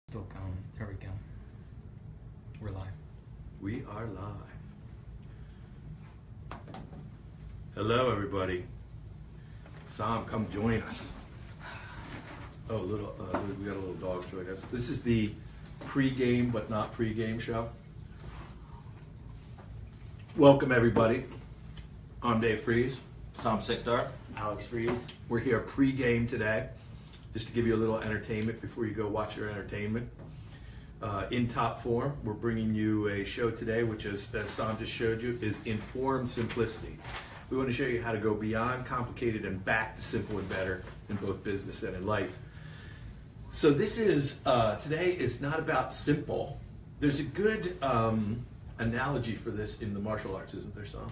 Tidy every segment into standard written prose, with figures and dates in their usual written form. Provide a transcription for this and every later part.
Still going. There we go. We're live. We are live. Hello, everybody. Sam, come join us. Oh, we got a little dog join us. This is the pre-game but not pre-game show. Welcome, everybody. I'm Dave Freeze. Sam Sikdar. Alex Freeze. We're here pre-game today, just to give you a little entertainment before you go watch your entertainment. In top form, we're bringing you a show today, which is, as Sam just showed you, is Informed Simplicity. We want to show you how to go beyond complicated and back to simple and better in both business and in life. So this is, today is not about simple. There's a good analogy for this in the martial arts, isn't there, Sam?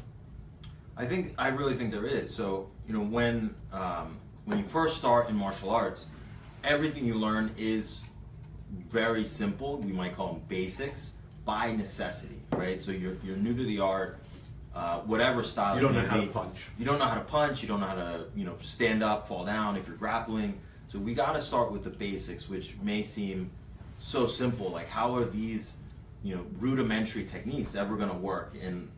I really think there is. So, when you first start in martial arts, everything you learn is very simple. We might call them basics by necessity, right? So you're new to the art, whatever style. You don't know how to punch. You don't know how to punch. You don't know how to stand up, fall down if you're grappling. So we got to start with the basics, which may seem so simple. Like, how are these rudimentary techniques ever going to work in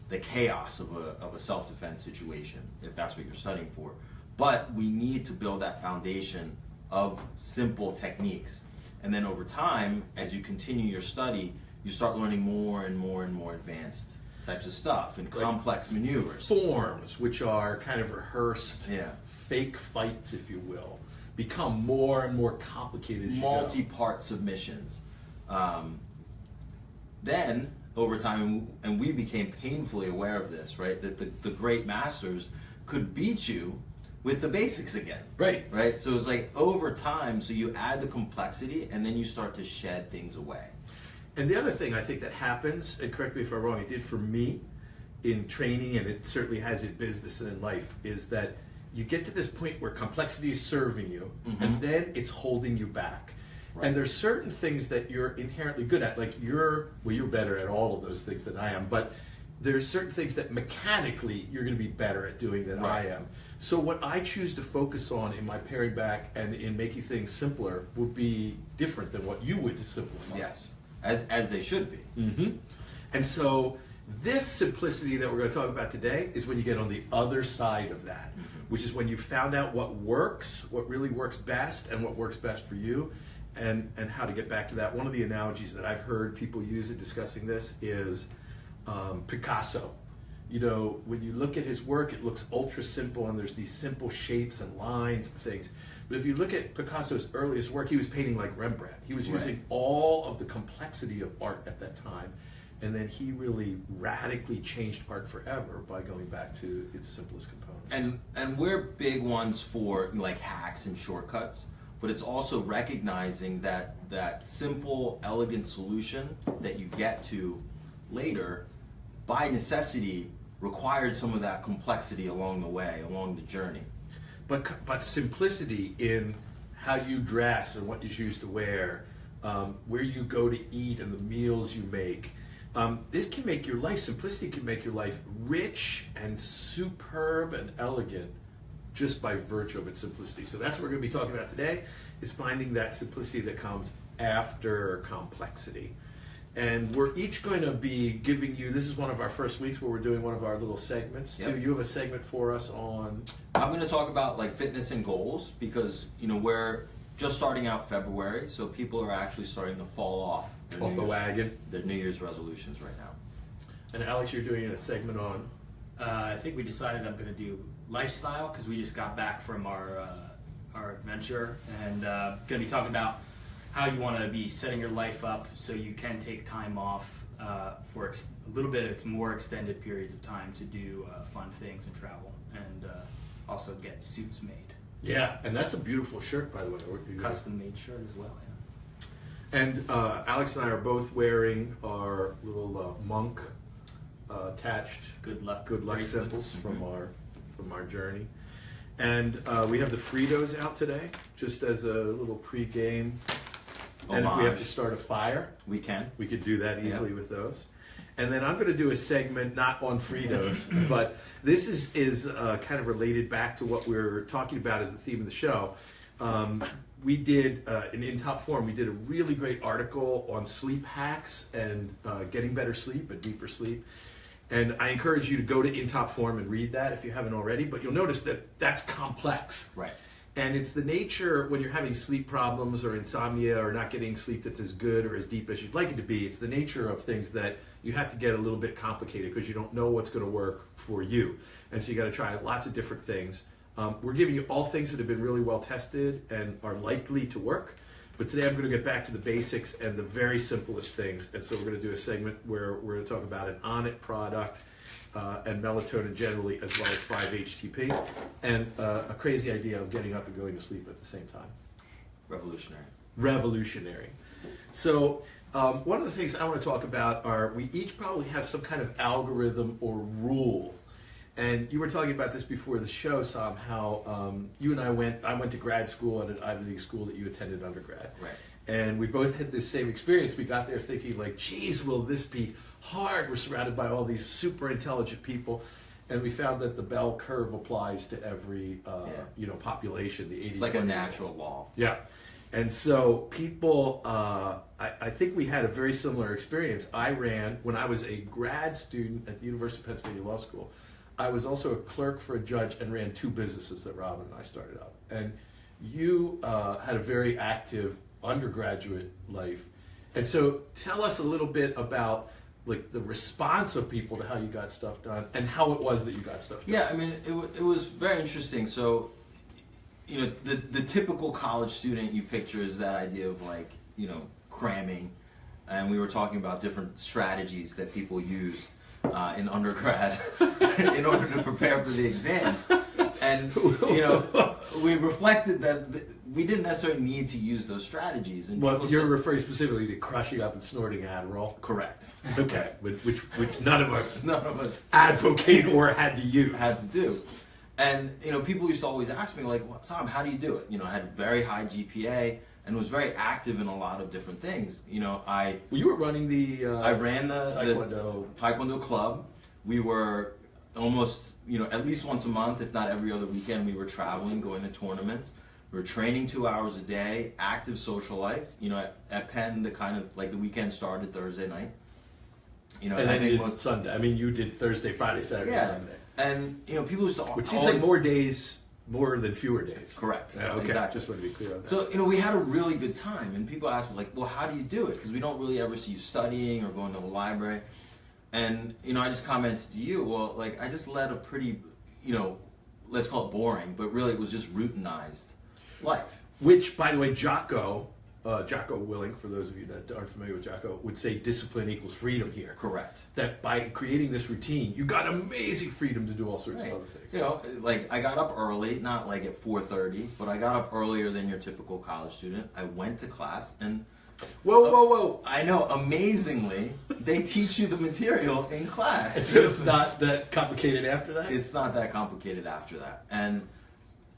the chaos of a self-defense situation, if that's what you're studying for? But we need to build that foundation of simple techniques. And then over time, as you continue your study, you start learning more and more and more advanced types of stuff and complex maneuvers. Forms, which are kind of rehearsed, Yeah. fake fights, if you will, become more and more complicated as you go. Multi-part submissions. Then, over time, and we became painfully aware of this, right? That the great masters could beat you with the basics again. Right. Right? So it's like over time, so you add the complexity and then you start to shed things away. And the other thing I think that happens, and correct me if I'm wrong, it did for me in training, and it certainly has in business and in life, is that you get to this point where complexity is serving you, and then it's holding you back. Right. And there's certain things that you're inherently good at, like you're better at all of those things than I am, but there's certain things that mechanically you're going to be better at doing than I am. So what I choose to focus on in my paring back and in making things simpler will be different than what you would to simplify. Yes, as they should be. And so this simplicity that we're going to talk about today is when you get on the other side of that, which is when you found out what works, what really works best, and what works best for you, and how to get back to that. One of the analogies that I've heard people use in discussing this is Picasso. When you look at his work, it looks ultra simple, and there's these simple shapes and lines and things. But if you look at Picasso's earliest work, he was painting like Rembrandt. He was using all of the complexity of art at that time, and then he really radically changed art forever by going back to its simplest components. And we're big ones for like hacks and shortcuts, but it's also recognizing that simple, elegant solution that you get to later, by necessity, required some of that complexity along the way, along the journey. But simplicity in how you dress and what you choose to wear, where you go to eat and the meals you make, this can make your life, simplicity can make your life rich and superb and elegant just by virtue of its simplicity. So that's what we're going to be talking about today, is finding that simplicity that comes after complexity. And we're each going to be giving you, this is one of our first weeks where we're doing one of our little segments too. You have a segment for us on? I'm going to talk about like fitness and goals, because we're just starting out February, so people are actually starting to fall off the wagon. Their New Year's resolutions right now. And Alex, you're doing a segment on? I think we decided I'm going to do lifestyle, because we just got back from our adventure, and going to be talking about how you want to be setting your life up so you can take time off for a little bit of more extended periods of time to do fun things and travel, and also get suits made. Yeah, and that's a beautiful shirt, by the way. Custom made shirt as well, yeah. And Alex and I are both wearing our little monk attached good luck symbols from our journey. And we have the Fritos out today, just as a little pre-game. And if we have to start a fire, we could do that easily with those. And then I'm going to do a segment not on Fritos, but this is kind of related back to what we're talking about as the theme of the show. we did in Top Form, we did a really great article on sleep hacks and getting better sleep and deeper sleep. And I encourage you to go to In Top Form and read that if you haven't already. But you'll notice that that's complex. Right. And it's the nature when you're having sleep problems or insomnia or not getting sleep that's as good or as deep as you'd like it to be. It's the nature of things that you have to get a little bit complicated because you don't know what's going to work for you. And so you got to try lots of different things. We're giving you all things that have been really well tested and are likely to work. But today I'm going to get back to the basics and the very simplest things. And so we're going to do a segment where we're going to talk about an Onnit product and melatonin generally, as well as 5-HTP, and a crazy idea of getting up and going to sleep at the same time. Revolutionary. Revolutionary. So one of the things I want to talk about are we each probably have some kind of algorithm or rule. And you were talking about this before the show, Sam, how you and I went to grad school at an Ivy League school that you attended undergrad. Right. And we both had this same experience. We got there thinking like, geez, will this be hard? We're surrounded by all these super intelligent people. And we found that the bell curve applies to every population, the 80. It's like a natural law. Yeah. And so people, I think we had a very similar experience. I ran, when I was a grad student at the University of Pennsylvania Law School, I was also a clerk for a judge and ran 2 businesses that Robin and I started up. And you had a very active undergraduate life. And so tell us a little bit about like the response of people to how you got stuff done and how it was that you got stuff done. Yeah, I mean, it was very interesting. So, you know, the typical college student you picture is that idea of like, you know, cramming. And we were talking about different strategies that people used in undergrad in order to prepare for the exams. And, you know, we reflected that we didn't necessarily need to use those strategies. And well, you're referring specifically to crushing up and snorting Adderall? Correct. Okay, which none of us advocate or had to use. Had to do. And, you know, people used to always ask me, like, well, Sam, how do you do it? You know, I had a very high GPA and was very active in a lot of different things. You know, well, you were running I ran the Taekwondo club. We were almost, you know, at least once a month, if not every other weekend, we were traveling, going to tournaments. We were training 2 hours a day, active social life. You know, at Penn, the kind of, like, the weekend started Thursday night. You know, and then you did Sunday. I mean, you did Thursday, Friday, Saturday, Sunday. And, you know, people used to which seems like more days, more than fewer days. Correct. Yeah, okay, exactly. Just want to be clear on that. So, you know, we had a really good time. And people ask me, like, well, how do you do it? Because we don't really ever see you studying or going to the library. And, you know, I just commented to you, well, like, I just led a pretty, you know, let's call it boring, but really it was just routinized life. Which, by the way, Jocko Willink, for those of you that aren't familiar with Jocko, would say discipline equals freedom here. Correct. That by creating this routine, you got amazing freedom to do all sorts of other things. You know, like I got up early, not like at 4:30, but I got up earlier than your typical college student. I went to class and... Whoa. I know, amazingly, they teach you the material in class. And so it's not that complicated after that? It's not that complicated after that. And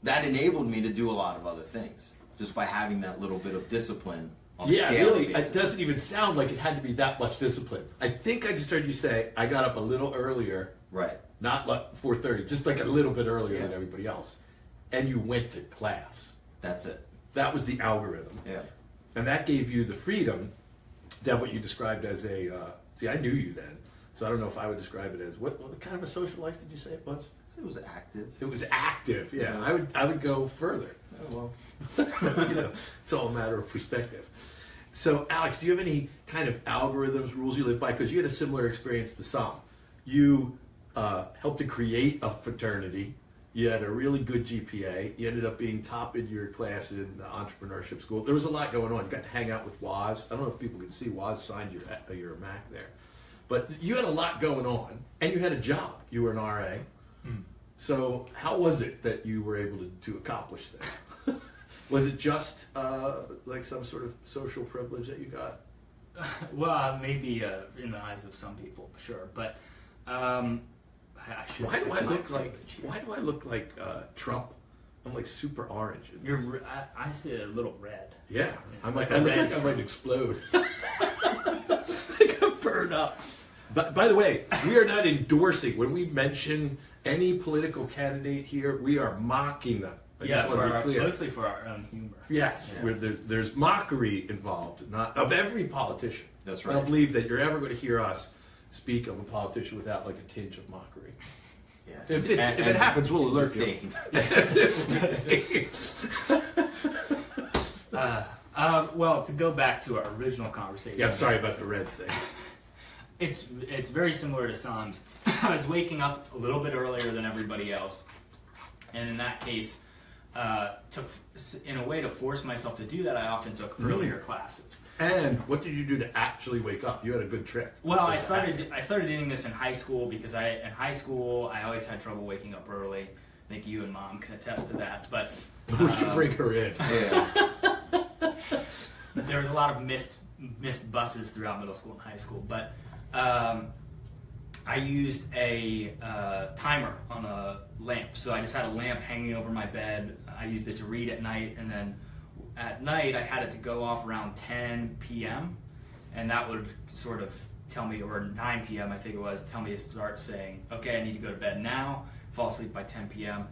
that enabled me to do a lot of other things, just by having that little bit of discipline on a daily basis. It doesn't even sound like it had to be that much discipline. I think I just heard you say, I got up a little earlier. Right. Not like 4:30, just like a little bit earlier than everybody else. And you went to class. That's it. That was the algorithm. Yeah. And that gave you the freedom to have what you described as a, see, I knew you then, so I don't know if I would describe it as, what kind of a social life did you say it was? It was active. It was active, yeah. I would go further. Oh, well. You know, it's all a matter of perspective. So, Alex, do you have any kind of algorithms, rules you live by? Because you had a similar experience to Sam. You helped to create a fraternity. You had a really good GPA. You ended up being top in your class in the entrepreneurship school. There was a lot going on. You got to hang out with Woz. I don't know if people can see Woz signed your Mac there. But you had a lot going on, and you had a job. You were an RA. So how was it that you were able to accomplish this? Was it just like some sort of social privilege that you got? Well, maybe in the eyes of some people, sure. But I should. Why do I look like Trump? I'm like super orange. I see a little red. Yeah, I look like I might explode. I got burned up. But by the way, we are not endorsing when we mention any political candidate here. We are mocking them. I Yeah, just want to be clear. mostly for our own humor. Yes, Yeah. where there's mockery involved, not of every politician. That's I don't right. believe that you're ever going to hear us speak of a politician without like a tinge of mockery. Yeah. If it happens, we'll alert you. Disdain. Well, to go back to our original conversation. Yeah, I'm sorry about the red thing. It's very similar to Sam's. I was waking up a little bit earlier than everybody else, and in that case, in a way to force myself to do that, I often took earlier classes. And what did you do to actually wake up? You had a good trick. Well, I started doing this in high school because in high school I always had trouble waking up early. I think you and Mom can attest to that. But We should bring her in. Yeah. there was a lot of missed buses throughout middle school and high school. But I used a timer on a lamp. So I just had a lamp hanging over my bed. I used it to read at night, and then at night I had it to go off around 10 p.m. and that would sort of tell me, or 9 p.m. I think it was, tell me to start saying, okay, I need to go to bed now, fall asleep by 10 p.m.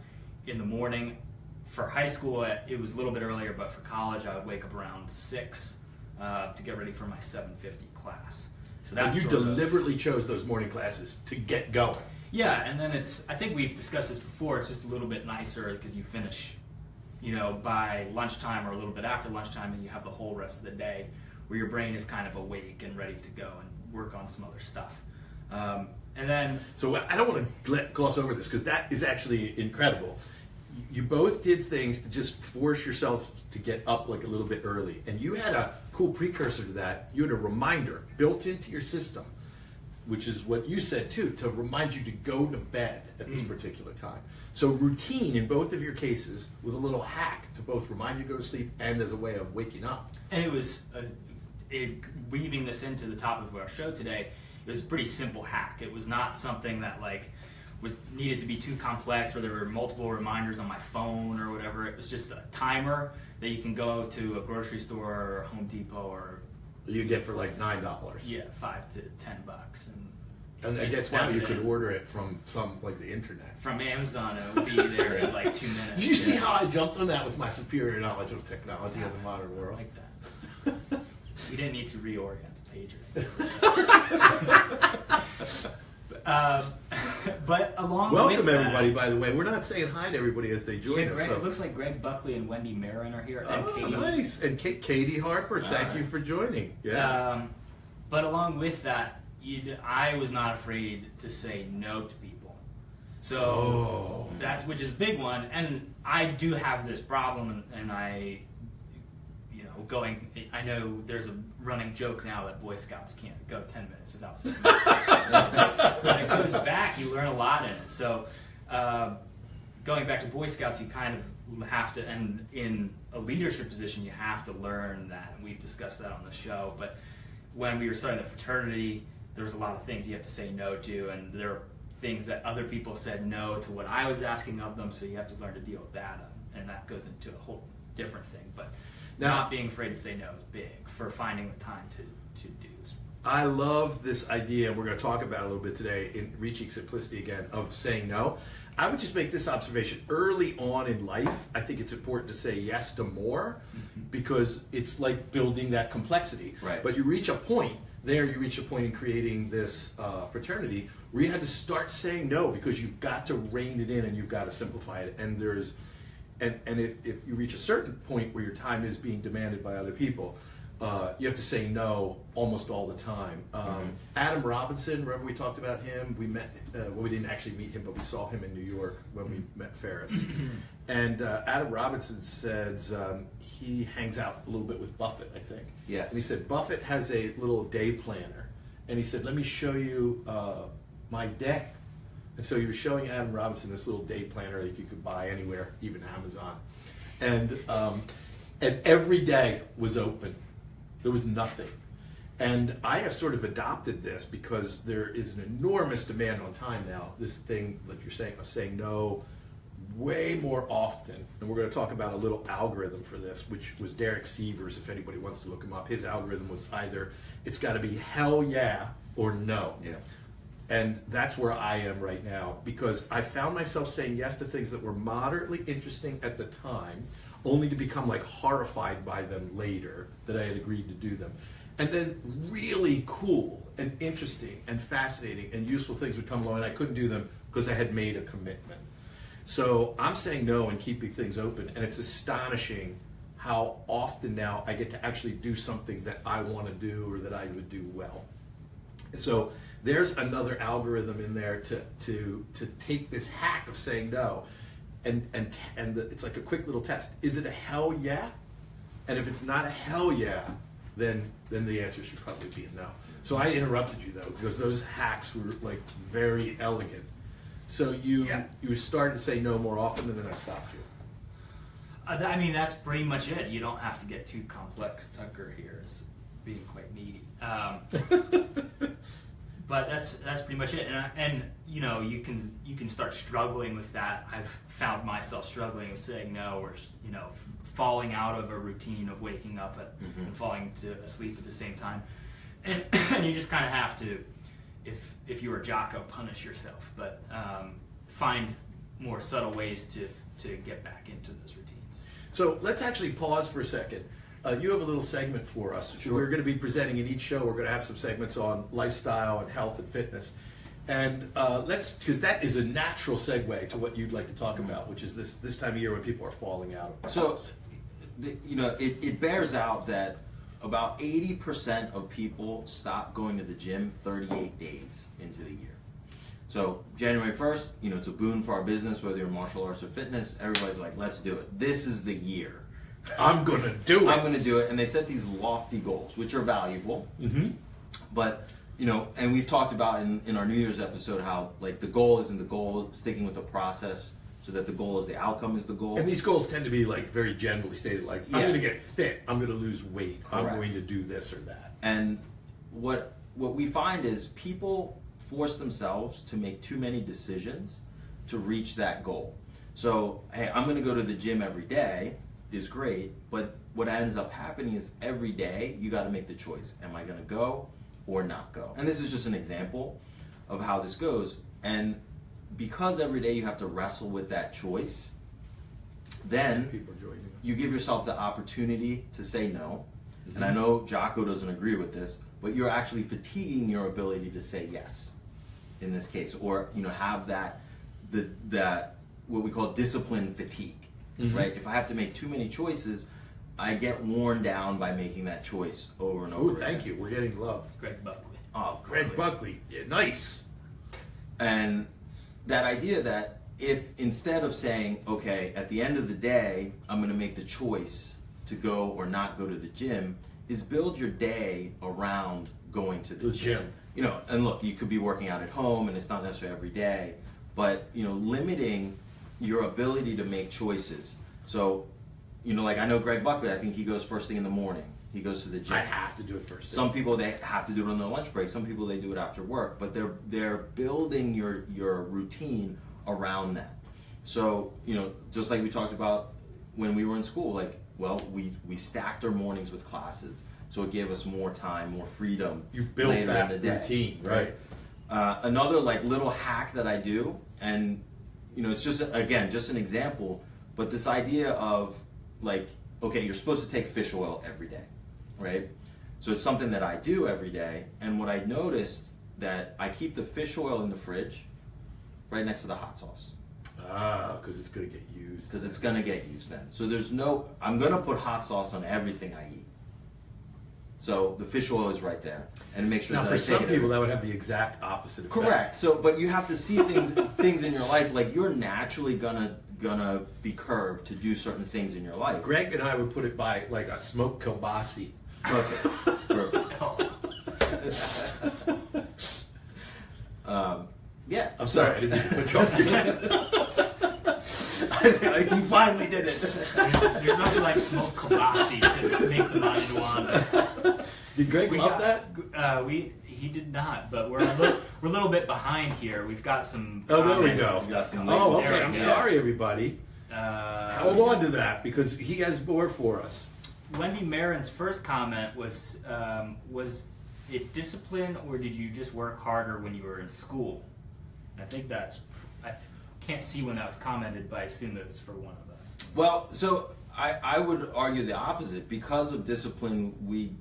In the morning. For high school, it was a little bit earlier, but for college, I would wake up around 6 to get ready for my 7:50 class. So And that's you sort of- deliberately chose those morning classes to get going. yeah, and then I think we've discussed this before, it's just a little bit nicer because you finish, by lunchtime or a little bit after lunchtime, and you have the whole rest of the day where your brain is kind of awake and ready to go and work on some other stuff. And then, So I don't want to gloss over this because that is actually incredible. You both did things to just force yourselves to get up like a little bit early. And you had a cool precursor to that. You had a reminder built into your system, which is what you said too, to remind you to go to bed at this particular time. So routine in both of your cases with a little hack to both remind you to go to sleep and as a way of waking up. and it was, weaving this into the topic of our show today, it was a pretty simple hack. It was not something that was needed to be too complex, or there were multiple reminders on my phone or whatever. It was just a timer that you can go to a grocery store or Home Depot or You get for like $9. $5 to $10, And I Just guess now plug you it could in. order it from like the internet. from Amazon it would be there in like 2 minutes. Did you see Yeah. how I jumped on that with my superior knowledge of technology in the modern I world? like that. We didn't need to reorient the page or anything. But along Welcome with that, everybody, by the way. We're not saying hi to everybody as they join yeah, us. Greg, so- it looks like Greg Buckley and Wendy Marin are here, and Oh, Katie. nice. And Katie Harper, thank you for joining. Yeah. But along with that, I was not afraid to say no to people. So Oh. which is a big one, and I do have this problem, and I, I know there's a running joke now that Boy Scouts can't go 10 minutes without saying no. But it goes back, you learn a lot in it. So going back to Boy Scouts, you kind of have to, and in a leadership position, you have to learn that, and we've discussed that on the show. But when we were starting the fraternity, there was a lot of things you have to say no to, and there are things that other people said no to what I was asking of them, so you have to learn to deal with that, and that goes into a whole different thing. But Now- not being afraid to say no is big for finding the time to do. I love this idea, and we're going to talk about it a little bit today in Reaching Simplicity again, of saying no. I would just make this observation. Early on in life, I think it's important to say yes to more because it's like building that complexity. Right. But you reach a point in creating this fraternity where you had to start saying no because you've got to rein it in and you've got to simplify it. And if you reach a certain point where your time is being demanded by other people, you have to say no almost all the time. Adam Robinson, remember we talked about him? We met, well, we didn't actually meet him, but we saw him in New York when we met Ferris. And Adam Robinson says he hangs out a little bit with Buffett, I think. Yes. And he said Buffett has a little day planner. And he said, let me show you my day. And so he was showing Adam Robinson this little day planner that you could buy anywhere, even Amazon. And every day was open. There was nothing. And I have sort of adopted this because there is an enormous demand on time now. This thing that you're saying, of saying no way more often. And we're going to talk about a little algorithm for this, which was Derek Sievers, if anybody wants to look him up. His algorithm was either it's got to be hell yeah or no. Yeah. And that's where I am right now, because I found myself saying yes to things that were moderately interesting at the time, only to become like horrified by them later that I had agreed to do them. And then really cool and interesting and fascinating and useful things would come along and I couldn't do them because I had made a commitment. So I'm saying no and keeping things open, and it's astonishing how often now I get to actually do something that I want to do or that I would do well. So there's another algorithm in there to take this hack of saying no, and it's like a quick little test. Is it a hell yeah? And if it's not a hell yeah, then the answer should probably be a no. So I interrupted you though, because those hacks were like very elegant. So you started to say no more often, and then I stopped you. I mean, that's pretty much it. You don't have to get too complex. Tucker here is being quite needy. But that's pretty much it. And you know, you can start struggling with that. I've found myself struggling with saying no, or you know, falling out of a routine of waking up and falling asleep at the same time. And you just kind of have to, if you were Jocko, punish yourself, but find more subtle ways to get back into those routines. So let's actually pause for a second. You have a little segment for us. Sure. We're going to be presenting in each show. We're going to have some segments on lifestyle and health and fitness. And because that is a natural segue to what you'd like to talk about, which is this time of year when people are falling out of So, house. you know, it bears out that about 80% of people stop going to the gym 38 days into the year. So January 1st, you know, it's a boon for our business, whether you're martial arts or fitness. Everybody's like, let's do it. This is the year. I'm going to do it. I'm going to do it. And they set these lofty goals, which are valuable. Mm-hmm. But, you know, and we've talked about in our New Year's episode how, like, the goal isn't the goal, sticking with the process so that the goal is the outcome is the goal. And these goals tend to be like very generally stated, like I'm Yeah. going to get fit, I'm going to lose weight, Correct. I'm going to do this or that. And what we find is people force themselves to make too many decisions to reach that goal. So, hey, I'm going to go to the gym every day is great, but what ends up happening is every day you got to make the choice. Am I going to go or not go? And this is just an example of how this goes. And because every day you have to wrestle with that choice, then People are joining us. you give yourself the opportunity to say no. And I know Jocko doesn't agree with this, but you're actually fatiguing your ability to say yes in this case, or you know, have that what we call discipline fatigue, right? If I have to make too many choices, I get worn down by making that choice over and over. Oh, thank you. We're getting love. Greg Buckley. Oh, Greg Buckley. Buckley. Yeah, nice. And that idea that if instead of saying, okay, at the end of the day, I'm going to make the choice to go or not go to the gym, is build your day around going to the gym. You know, and look, you could be working out at home and it's not necessarily every day, but, you know, limiting your ability to make choices. So, you know, like I know Greg Buckley, I think he goes first thing in the morning. He goes to the gym. I have to do it first. Some people, they have to do it on their lunch break. Some people, they do it after work. But they're building your routine around that. So, you know, just like we talked about when we were in school, like, well, we stacked our mornings with classes. So it gave us more time, more freedom. You built later that in the day, routine, right? Another like little hack that I do, and you know, it's just again just an example, but this idea of like, okay, you're supposed to take fish oil every day, right? So it's something that I do every day, and what I noticed that I keep the fish oil in the fridge right next to the hot sauce. Because it's going to get used. Because it's gonna get used then. So I'm gonna put hot sauce on everything I eat. So the fish oil is right there, and make sure Now, that for I take some it people, every- that would have the exact opposite effect. Correct. So, but you have to see things in your life. Like you're naturally gonna be curved to do certain things in your life. Greg and I would put it by like a smoked kielbasa. Perfect. Perfect. Yeah. I'm sorry, I didn't mean to put you off your You finally did it. There's nothing like smoked kielbasa to make the mind wander. Did Greg love that? He did not, but we're a little bit behind here. We've got some. Oh, there we comments go. and stuff Got some coming. Oh, There okay. we I'm go. sorry, everybody. Hold on to that because he has more for us. Wendy Marin's first comment was it discipline, or did you just work harder when you were in school? And I think I can't see when that was commented, but I assume it was for one of us. Well, so I would argue the opposite. Because of discipline, we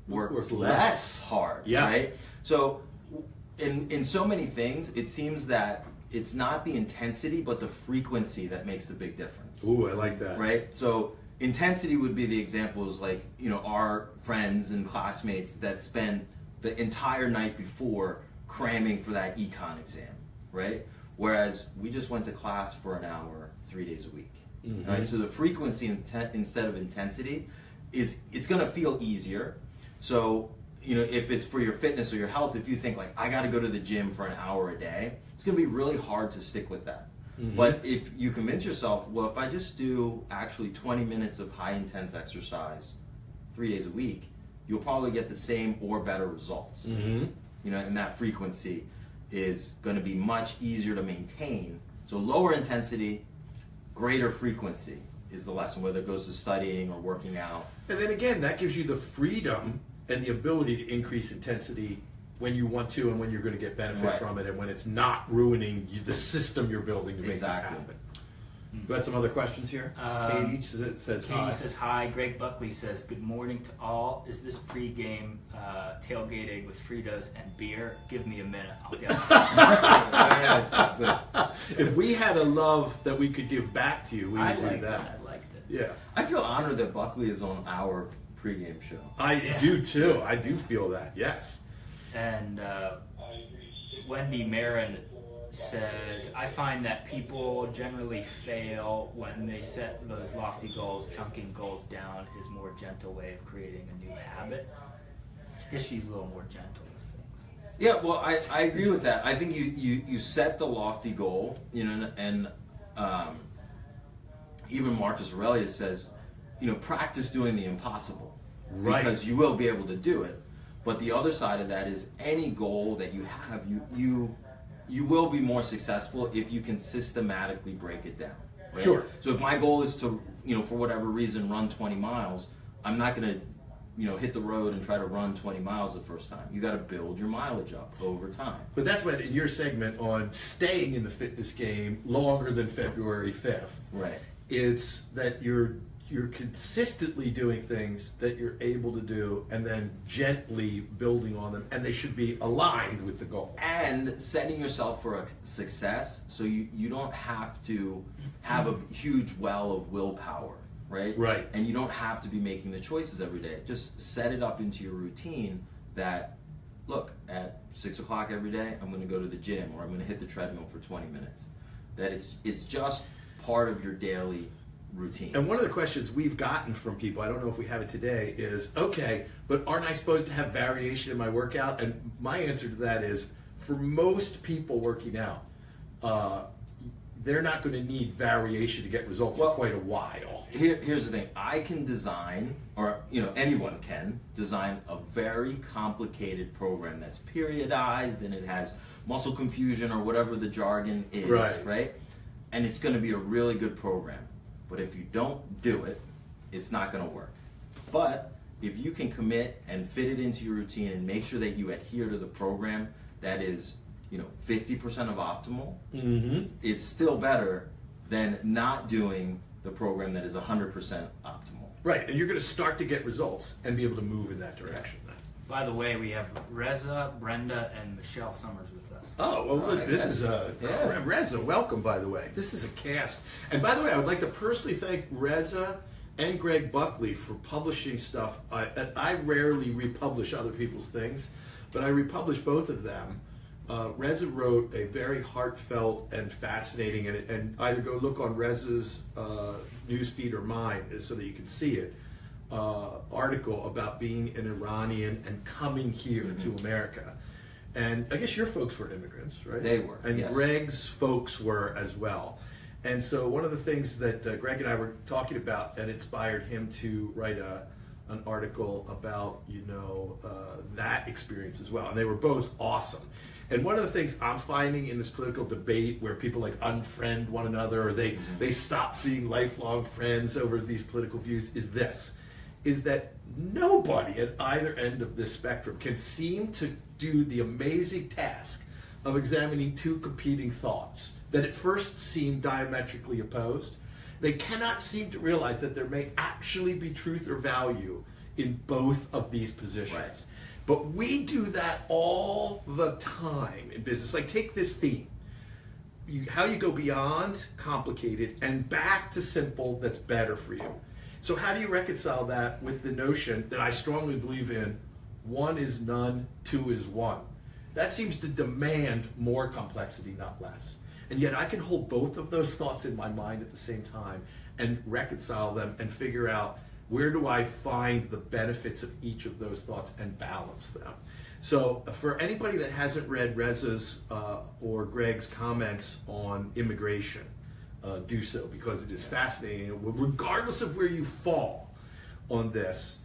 work less hard, Yeah. right? So in so many things, it seems that it's not the intensity, but the frequency that makes the big difference. Ooh, I like that. Right? So intensity would be the examples like, our friends and classmates that spend the entire night before cramming for that econ exam, right? Whereas we just went to class for an hour, 3 days a week, right? So the frequency instead of intensity it's going to feel easier. So, if it's for your fitness or your health, if you think like, I got to go to the gym for an hour a day, it's going to be really hard to stick with that. But if you convince yourself, well, if I just do actually 20 minutes of high intense exercise 3 days a week, you'll probably get the same or better results. And that frequency is going to be much easier to maintain. So lower intensity, greater frequency is the lesson, whether it goes to studying or working out. And then again, that gives you the freedom and the ability to increase intensity when you want to and when you're going to get benefit from it and when it's not ruining the system you're building to make this happen. You had some other questions here? Katie says hi. Katie says hi. Greg Buckley says, good morning to all. Is this pregame tailgating with Fritos and beer? Give me a minute. I'll get it. If we had a love that we could give back to you, we would do that. I liked it. Yeah. I feel honored that Buckley is on our pregame show. I do too. I do feel that, yes. And Wendy Marin says, I find that people generally fail when they set those lofty goals. Chunking goals down is a more gentle way of creating a new habit. I guess she's a little more gentle with things. Yeah, well, I agree with that. I think you set the lofty goal, and even Marcus Aurelius says, practice doing the impossible. Right. Because you will be able to do it. But the other side of that is any goal that you have, you will be more successful if you can systematically break it down. Right? Sure. So if my goal is to, for whatever reason, run 20 miles, I'm not going to, hit the road and try to run 20 miles the first time. You got to build your mileage up over time. But that's what in your segment on staying in the fitness game longer than February 5th. Right. It's that you're consistently doing things that you're able to do and then gently building on them, and they should be aligned with the goal. And setting yourself for a success so you don't have to have a huge well of willpower, right? Right. And you don't have to be making the choices every day. Just set it up into your routine that, look, at 6 o'clock every day, I'm going to go to the gym or I'm going to hit the treadmill for 20 minutes. That it's just part of your daily routine. And one of the questions we've gotten from people, I don't know if we have it today, is, okay, but aren't I supposed to have variation in my workout? And my answer to that is, for most people working out, they're not going to need variation to get results for quite a while. Here's the thing. I can design, or anyone can design a very complicated program that's periodized and it has muscle confusion or whatever the jargon is, right? And it's going to be a really good program. But if you don't do it, it's not going to work. But if you can commit and fit it into your routine and make sure that you adhere to the program that is, 50% of optimal, is still better than not doing the program that is 100% optimal. Right, and you're going to start to get results and be able to move in that direction. By the way, we have Reza, Brenda, and Michelle Summers with us. Oh, well, look, this is Reza, welcome, by the way. This is a cast. And by the way, I would like to personally thank Reza and Greg Buckley for publishing stuff. I rarely republish other people's things, but I republish both of them. Reza wrote a very heartfelt and fascinating, and either go look on Reza's newsfeed or mine so that you can see it, article about being an Iranian and coming here to America. And I guess your folks were immigrants, right? They were, and yes. Greg's folks were as well. And so one of the things that Greg and I were talking about that inspired him to write an article about, that experience as well. And they were both awesome. And one of the things I'm finding in this political debate where people like unfriend one another or they stop seeing lifelong friends over these political views is this. is that nobody at either end of this spectrum can seem to do the amazing task of examining two competing thoughts that at first seem diametrically opposed. They cannot seem to realize that there may actually be truth or value in both of these positions. Right. But we do that all the time in business. Like, take this theme. How you go beyond complicated and back to simple that's better for you. So how do you reconcile that with the notion that I strongly believe in, one is none, two is one? That seems to demand more complexity, not less. And yet I can hold both of those thoughts in my mind at the same time and reconcile them and figure out, where do I find the benefits of each of those thoughts and balance them? So for anybody that hasn't read Reza's or Greg's comments on immigration, do so, because it is fascinating, regardless of where you fall on this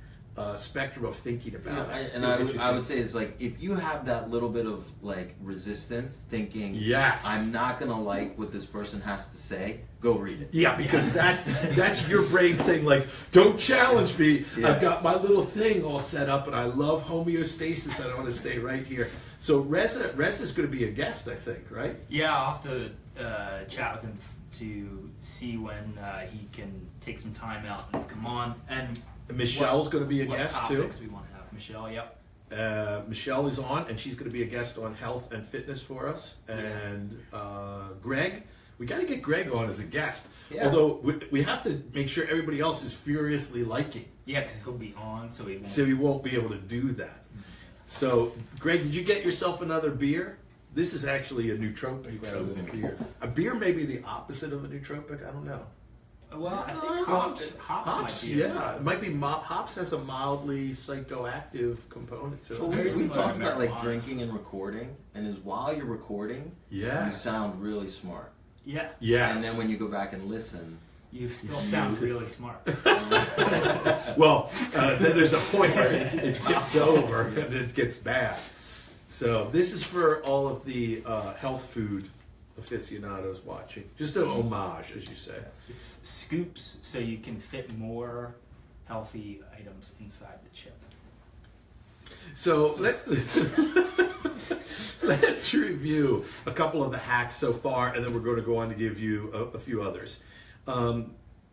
spectrum of thinking about it. And I would say it's like, if you have that little bit of like resistance, thinking, yes, I'm not gonna like what this person has to say, go read it. Yeah, because that's your brain saying, like, don't challenge me. Yeah. I've got my little thing all set up, and I love homeostasis. I want to stay right here. So Reza's going to be a guest, I think, right? Yeah, I'll have to chat with him to see when he can take some time out and come on. And Michelle's going to be a guest what too. topics we want to have. Michelle, yep. Michelle is on, and she's going to be a guest on health and fitness for us. And Greg, we got to get Greg on as a guest. Yeah. Although we have to make sure everybody else is furiously liking. Yeah, because he'll be on, so he won't. So he won't be able to do that. So, Greg, did you get yourself another beer? This is actually a nootropic rather than a beer. A beer may be the opposite of a nootropic. I don't know. Well, I think hops might be. Yeah, it might be. Hops has a mildly psychoactive component to it. So Very we've similar talked to about like marijuana. drinking and recording, and is while you're recording, Yes. you sound really smart. Yeah. Yes. And then when you go back and listen, You still sound really smart. Well, then there's a point where it tips over and it gets bad. So this is for all of the health food aficionados watching. Just an homage, as you say. It's scoops, so you can fit more healthy items inside the chip. So let's review a couple of the hacks so far, and then we're going to go on to give you a few others.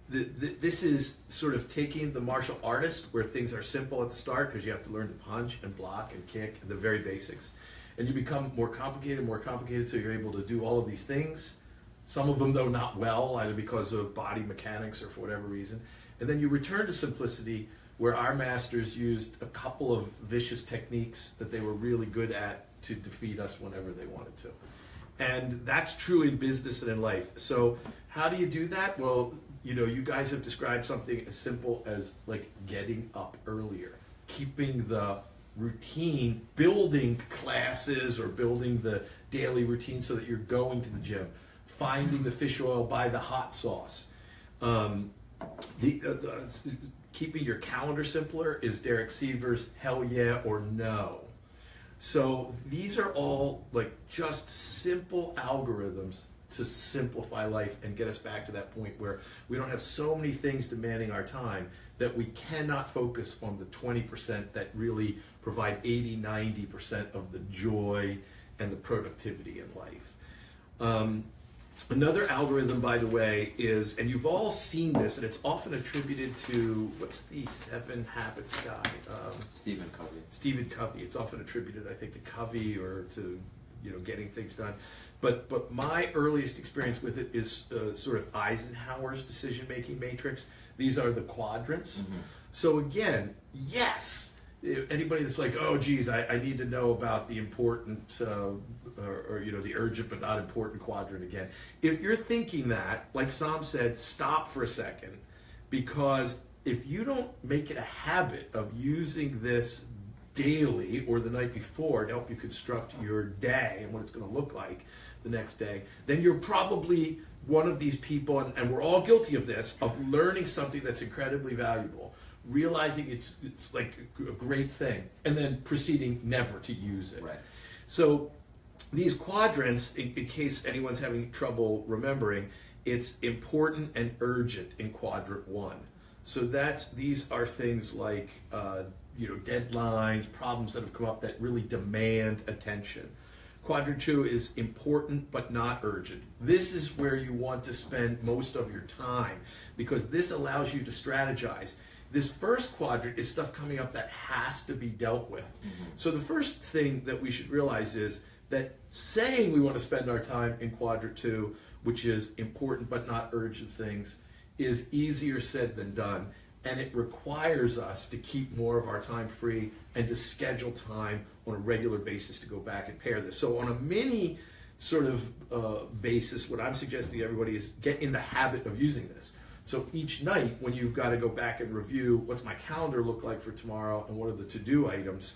This is sort of taking the martial artist, where things are simple at the start because you have to learn to punch and block and kick, the very basics. And you become more complicated, so you're able to do all of these things. Some of them, though, not well, either because of body mechanics or for whatever reason. And then you return to simplicity, where our masters used a couple of vicious techniques that they were really good at to defeat us whenever they wanted to. And that's true in business and in life. So how do you do that? Well, you guys have described something as simple as like getting up earlier, keeping the routine, building classes or building the daily routine so that you're going to the gym, finding the fish oil, buy the hot sauce. Keeping your calendar simpler is Derek Siever's hell yeah or no. So these are all like just simple algorithms to simplify life and get us back to that point where we don't have so many things demanding our time that we cannot focus on the 20% that really provide 80-90% of the joy and the productivity in life. Another algorithm, by the way, is, and you've all seen this, and it's often attributed to, what's the 7 Habits guy? Stephen Covey. Stephen Covey. It's often attributed, I think, to Covey or to getting things done. But my earliest experience with it is sort of Eisenhower's decision-making matrix. These are the quadrants. Mm-hmm. So again, yes, anybody that's like, oh, geez, I need to know about the important or the urgent but not important quadrant again. If you're thinking that, like Sam said, stop for a second, because if you don't make it a habit of using this daily or the night before to help you construct your day and what it's going to look like the next day, then you're probably one of these people, and we're all guilty of this, of learning something that's incredibly valuable, realizing it's like a great thing, and then proceeding never to use it. Right. So these quadrants, in case anyone's having trouble remembering, it's important and urgent in quadrant 1. So these are things like deadlines, problems that have come up that really demand attention. Quadrant 2 is important but not urgent. This is where you want to spend most of your time because this allows you to strategize. This first quadrant is stuff coming up that has to be dealt with. So the first thing that we should realize is that saying we want to spend our time in quadrant 2, which is important but not urgent things, is easier said than done. And it requires us to keep more of our time free and to schedule time on a regular basis to go back and pair this. So on a mini sort of basis, what I'm suggesting to everybody is get in the habit of using this. So each night when you've got to go back and review what's my calendar look like for tomorrow and what are the to-do items,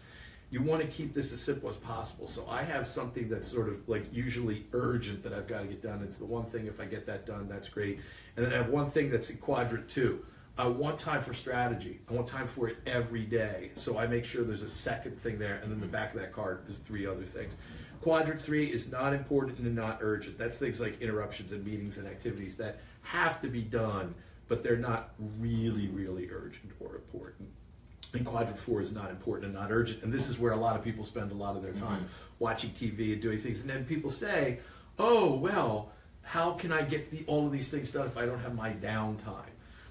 you want to keep this as simple as possible. So I have something that's sort of like usually urgent that I've got to get done. It's the one thing, if I get that done, that's great. And then I have one thing that's in quadrant 2. I want time for strategy. I want time for it every day. So I make sure there's a second thing there, and then the back of that card is 3 other things. Quadrant 3 is not important and not urgent. That's things like interruptions and meetings and activities that have to be done, but they're not really, really urgent or important. And quadrant 4 is not important and not urgent. And this is where a lot of people spend a lot of their time watching TV and doing things. And then people say, oh, well, how can I get all of these things done if I don't have my downtime?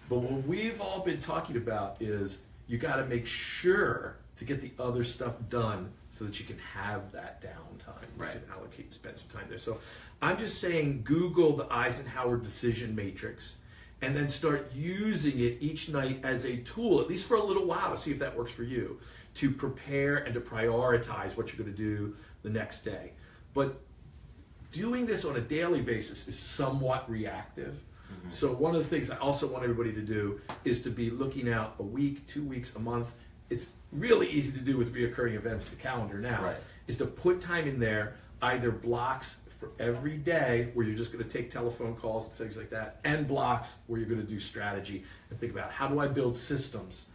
But what we've all been talking about is you got to make sure to get the other stuff done so that you can have that downtime. Right. You can allocate, spend some time there. So I'm just saying Google the Eisenhower decision matrix and then start using it each night as a tool, at least for a little while, to see if that works for you, to prepare and to prioritize what you're going to do the next day. But doing this on a daily basis is somewhat reactive. So one of the things I also want everybody to do is to be looking out a week, 2 weeks, a month. It's really easy to do with reoccurring events to the calendar now, is to put time in there, either blocks for every day where you're just going to take telephone calls and things like that, and blocks where you're going to do strategy and think about how do I build systems.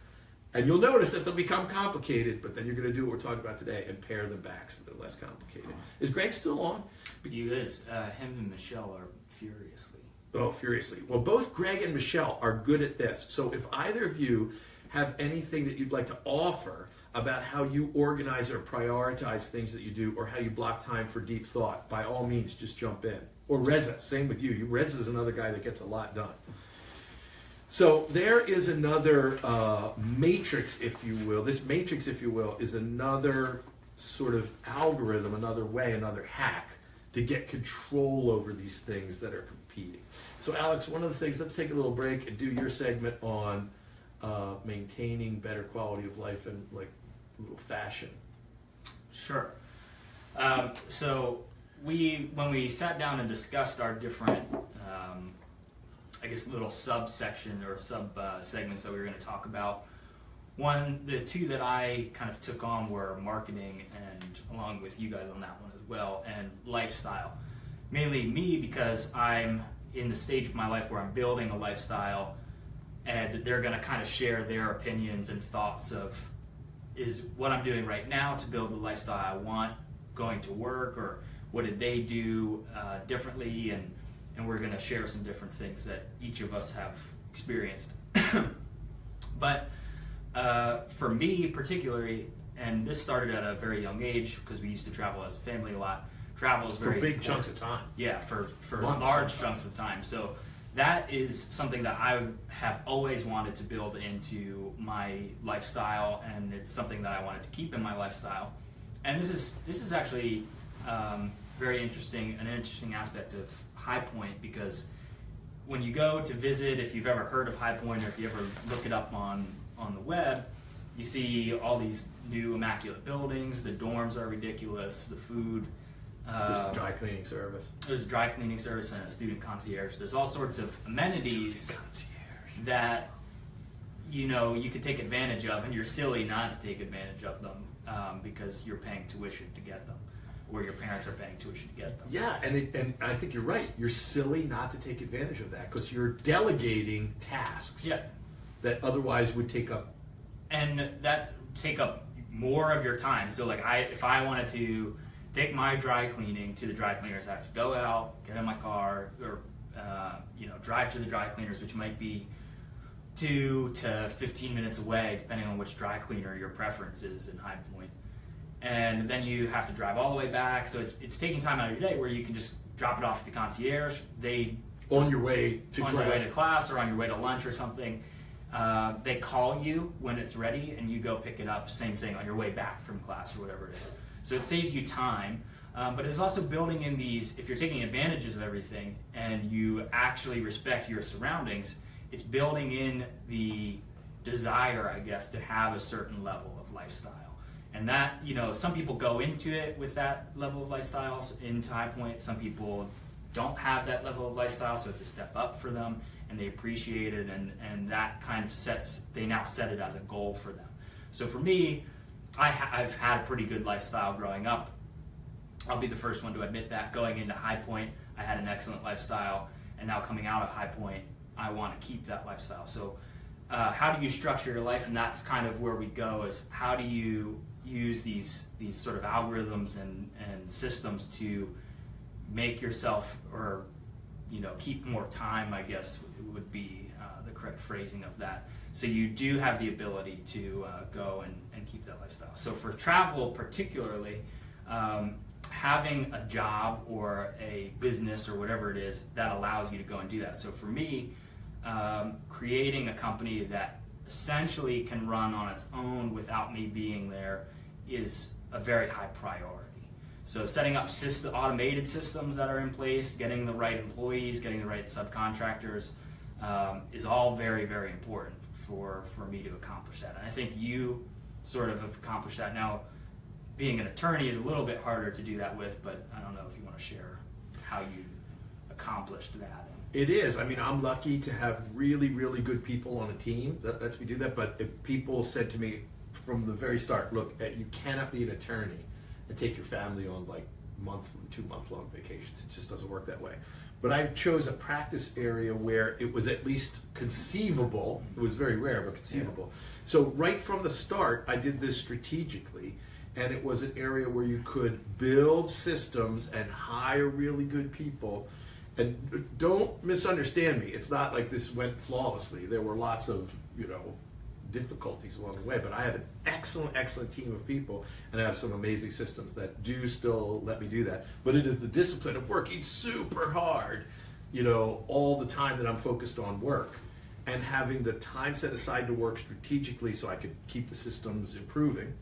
And you'll notice that they'll become complicated, but then you're going to do what we're talking about today and pare them back so they're less complicated. Is Greg still on? You guys, him and Michelle are furiously. Oh, furiously. Well, both Greg and Michelle are good at this. So if either of you have anything that you'd like to offer about how you organize or prioritize things that you do or how you block time for deep thought, by all means, just jump in. Or Reza, same with you. Reza is another guy that gets a lot done. So there is another matrix, if you will. This matrix, if you will, is another sort of algorithm, another way, another hack to get control over these things that are competing. So Alex, one of the things, let's take a little break and do your segment on maintaining better quality of life in like a little fashion. Sure. So when we sat down and discussed our different, I guess, little subsection or segments that we were going to talk about, the two that I kind of took on were marketing and along with you guys on that one as well, and lifestyle. Mainly me because I'm in the stage of my life where I'm building a lifestyle, and they're going to kind of share their opinions and thoughts of is what I'm doing right now to build the lifestyle I want going to work, or what did they do differently, and we're going to share some different things that each of us have experienced. But for me particularly, and this started at a very young age because we used to travel as a family a lot. Travel is very for big important. chunks of time. Yeah, for Months large sometimes. chunks of time. So that is something that I have always wanted to build into my lifestyle, and it's something that I wanted to keep in my lifestyle. And this is actually very interesting, an interesting aspect of High Point, because when you go to visit, if you've ever heard of High Point or if you ever look it up on the web, you see all these new immaculate buildings. The dorms are ridiculous. The food. There's a dry cleaning service. There's a dry cleaning service and a student concierge. There's all sorts of amenities that you could take advantage of, and you're silly not to take advantage of them because you're paying tuition to get them, or your parents are paying tuition to get them. Yeah, and I think you're right. You're silly not to take advantage of that because you're delegating tasks that otherwise would take up. And that take up more of your time. So like if I wanted to take my dry cleaning to the dry cleaners, I have to go out, get in my car, or drive to the dry cleaners, which might be 2 to 15 minutes away, depending on which dry cleaner your preference is in High Point. And then you have to drive all the way back. So it's taking time out of your day where you can just drop it off at the concierge. They On your way to on class. your way to class or on your way to lunch or something. They call you when it's ready and you go pick it up. Same thing on your way back from class or whatever it is. So it saves you time. But it's also building in these, if you're taking advantages of everything and you actually respect your surroundings, it's building in the desire, I guess, to have a certain level of lifestyle. And that, some people go into it with that level of lifestyles into High Point. Some people don't have that level of lifestyle, so it's a step up for them and they appreciate it, and that kind of they now set it as a goal for them. So for me, I've had a pretty good lifestyle growing up. I'll be the first one to admit that. Going into High Point, I had an excellent lifestyle, and now coming out of High Point, I want to keep that lifestyle. So how do you structure your life? And that's kind of where we go, is how do you use these sort of algorithms and systems to make yourself, or keep more time, I guess would be the correct phrasing of that. So you do have the ability to go and keep that lifestyle. So for travel particularly, having a job or a business or whatever it is that allows you to go and do that. So for me, creating a company that essentially can run on its own without me being there is a very high priority. So setting up automated systems that are in place, getting the right employees, getting the right subcontractors is all very, very important for me to accomplish that. And I think you sort of have accomplished that. Now, being an attorney is a little bit harder to do that with, but I don't know if you want to share how you accomplished that. It is. I mean, I'm lucky to have really, really good people on a team that lets me do that. But if people said to me from the very start, look, you cannot be an attorney and take your family on like 2-month long vacations. It just doesn't work that way. But I chose a practice area where it was at least conceivable. It was very rare, but conceivable. Yeah. So right from the start, I did this strategically. And it was an area where you could build systems and hire really good people. And don't misunderstand me. It's not like this went flawlessly. There were lots of, difficulties along the way. But I have an excellent, excellent team of people. And I have some amazing systems that do still let me do that. But it is the discipline of working super hard, all the time that I'm focused on work. And having the time set aside to work strategically so I could keep the systems improving.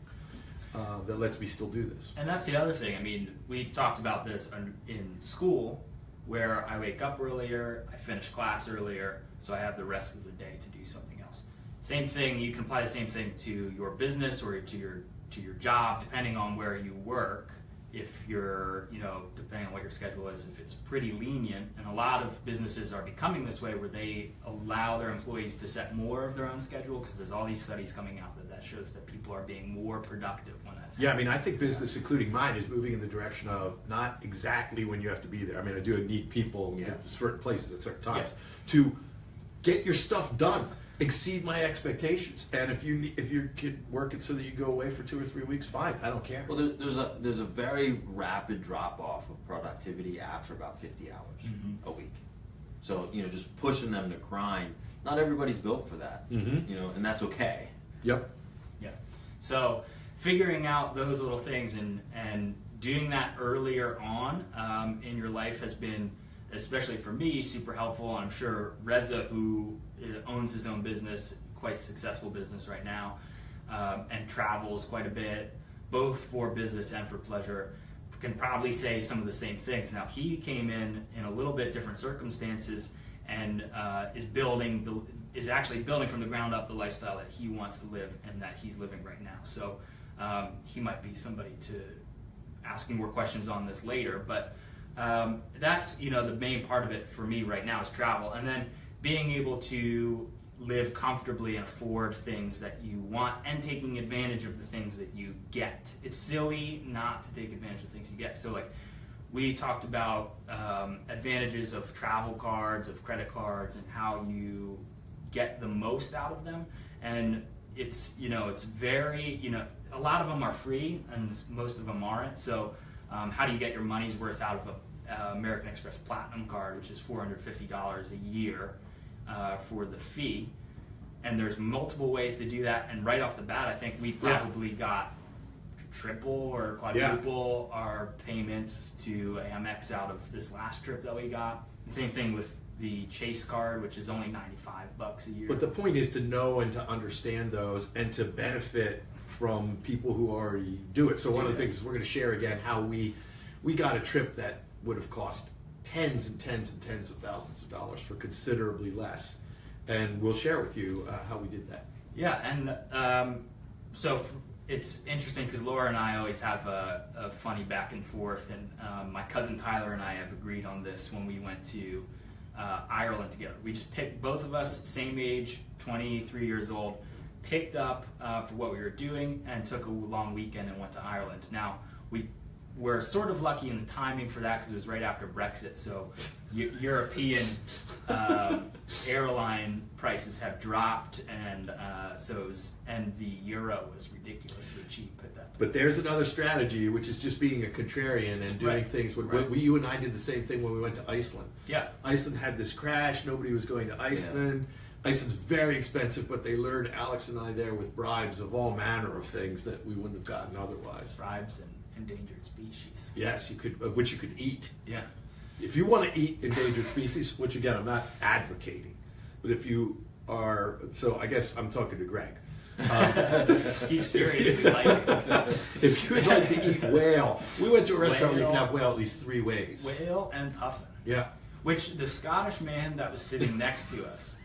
That lets me still do this. And that's the other thing. I mean, we've talked about this in school, where I wake up earlier, I finish class earlier, so I have the rest of the day to do something else. Same thing, you can apply the same thing to your business or to your job, depending on where you work. If you're, depending on what your schedule is, if it's pretty lenient, and a lot of businesses are becoming this way where they allow their employees to set more of their own schedule, because there's all these studies coming out that shows that people are being more productive when that's happening. Yeah, I mean, I think business, including mine, is moving in the direction of not exactly when you have to be there. I mean, I do need people in certain places at certain times to get your stuff done. Exceed my expectations, and if you could work it so that you go away for 2 or 3 weeks, fine. I don't care. Well, there's a very rapid drop off of productivity after about 50 hours a week. So just pushing them to grind. Not everybody's built for that. And that's okay. Yep. Yeah. So figuring out those little things and doing that earlier on in your life has been, especially for me, super helpful. I'm sure Reza, who owns his own business, quite successful business right now, and travels quite a bit, both for business and for pleasure, can probably say some of the same things. Now, he came in a little bit different circumstances and is actually building from the ground up the lifestyle that he wants to live and that he's living right now. So he might be somebody to ask more questions on this later, but that's the main part of it for me right now is travel, and then being able to live comfortably and afford things that you want and taking advantage of the things that you get. It's silly not to take advantage of things you get. So like we talked about advantages of travel cards, of credit cards, and how you get the most out of them. And it's it's very a lot of them are free and most of them aren't. So how do you get your money's worth out of a American Express Platinum card, which is $450 a year for the fee? and there's multiple ways to do that. And right off the bat, I think we probably got triple or quadruple our payments to Amex out of this last trip that we got. The same thing with the Chase card, which is only $95 a year. But the point is to know and to understand those and to benefit from people who already do it. So one of the things is we're going to share again how we got a trip that would have cost tens and tens and tens of thousands of dollars for considerably less. And we'll share with you how we did that. Yeah, and it's interesting because Laura and I always have a funny back and forth, and my cousin Tyler and I have agreed on this when we went to Ireland together. We just picked, both of us, same age, 23 years old, picked up for what we were doing and took a long weekend and went to Ireland. Now, we were sort of lucky in the timing for that because it was right after Brexit, so European airline prices have dropped, and and the euro was ridiculously cheap at that point. But there's another strategy, which is just being a contrarian and doing things. You and I did the same thing when we went to Iceland. Yeah. Iceland had this crash. Nobody was going to Iceland. Yeah. Iceland's very expensive, but they lured Alex and I there with bribes of all manner of things that we wouldn't have gotten otherwise. Bribes and endangered species. Yes, you could, which you could eat. Yeah. If you want to eat endangered species, which again I'm not advocating, but if you are, so I guess I'm talking to Greg. He's seriously like it. If you would like to eat whale, we went to a restaurant where you can have whale at least 3 ways. Whale and puffin. Yeah. Which the Scottish man that was sitting next to us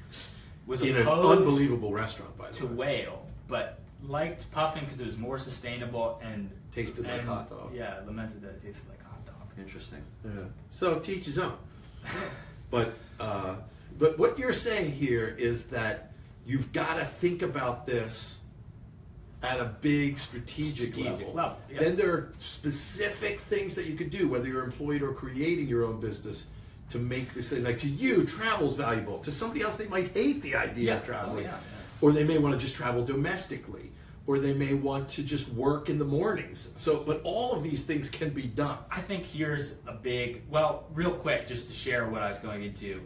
was in an opposed unbelievable restaurant, by the to way. whale, but liked puffin because it was more sustainable and tasted like hot dog. Yeah, lamented that it tasted like hot dog. Interesting. Yeah. So teach his own. But what you're saying here is that you've got to think about this at a big strategic level. Yeah. Then there are specific things that you could do, whether you're employed or creating your own business, to make this thing. Like to you, travel's valuable. To somebody else, they might hate the idea of traveling. Or they may want to just travel domestically. Or they may want to just work in the mornings. So, but all of these things can be done. I think here's a big, real quick, just to share what I was going into.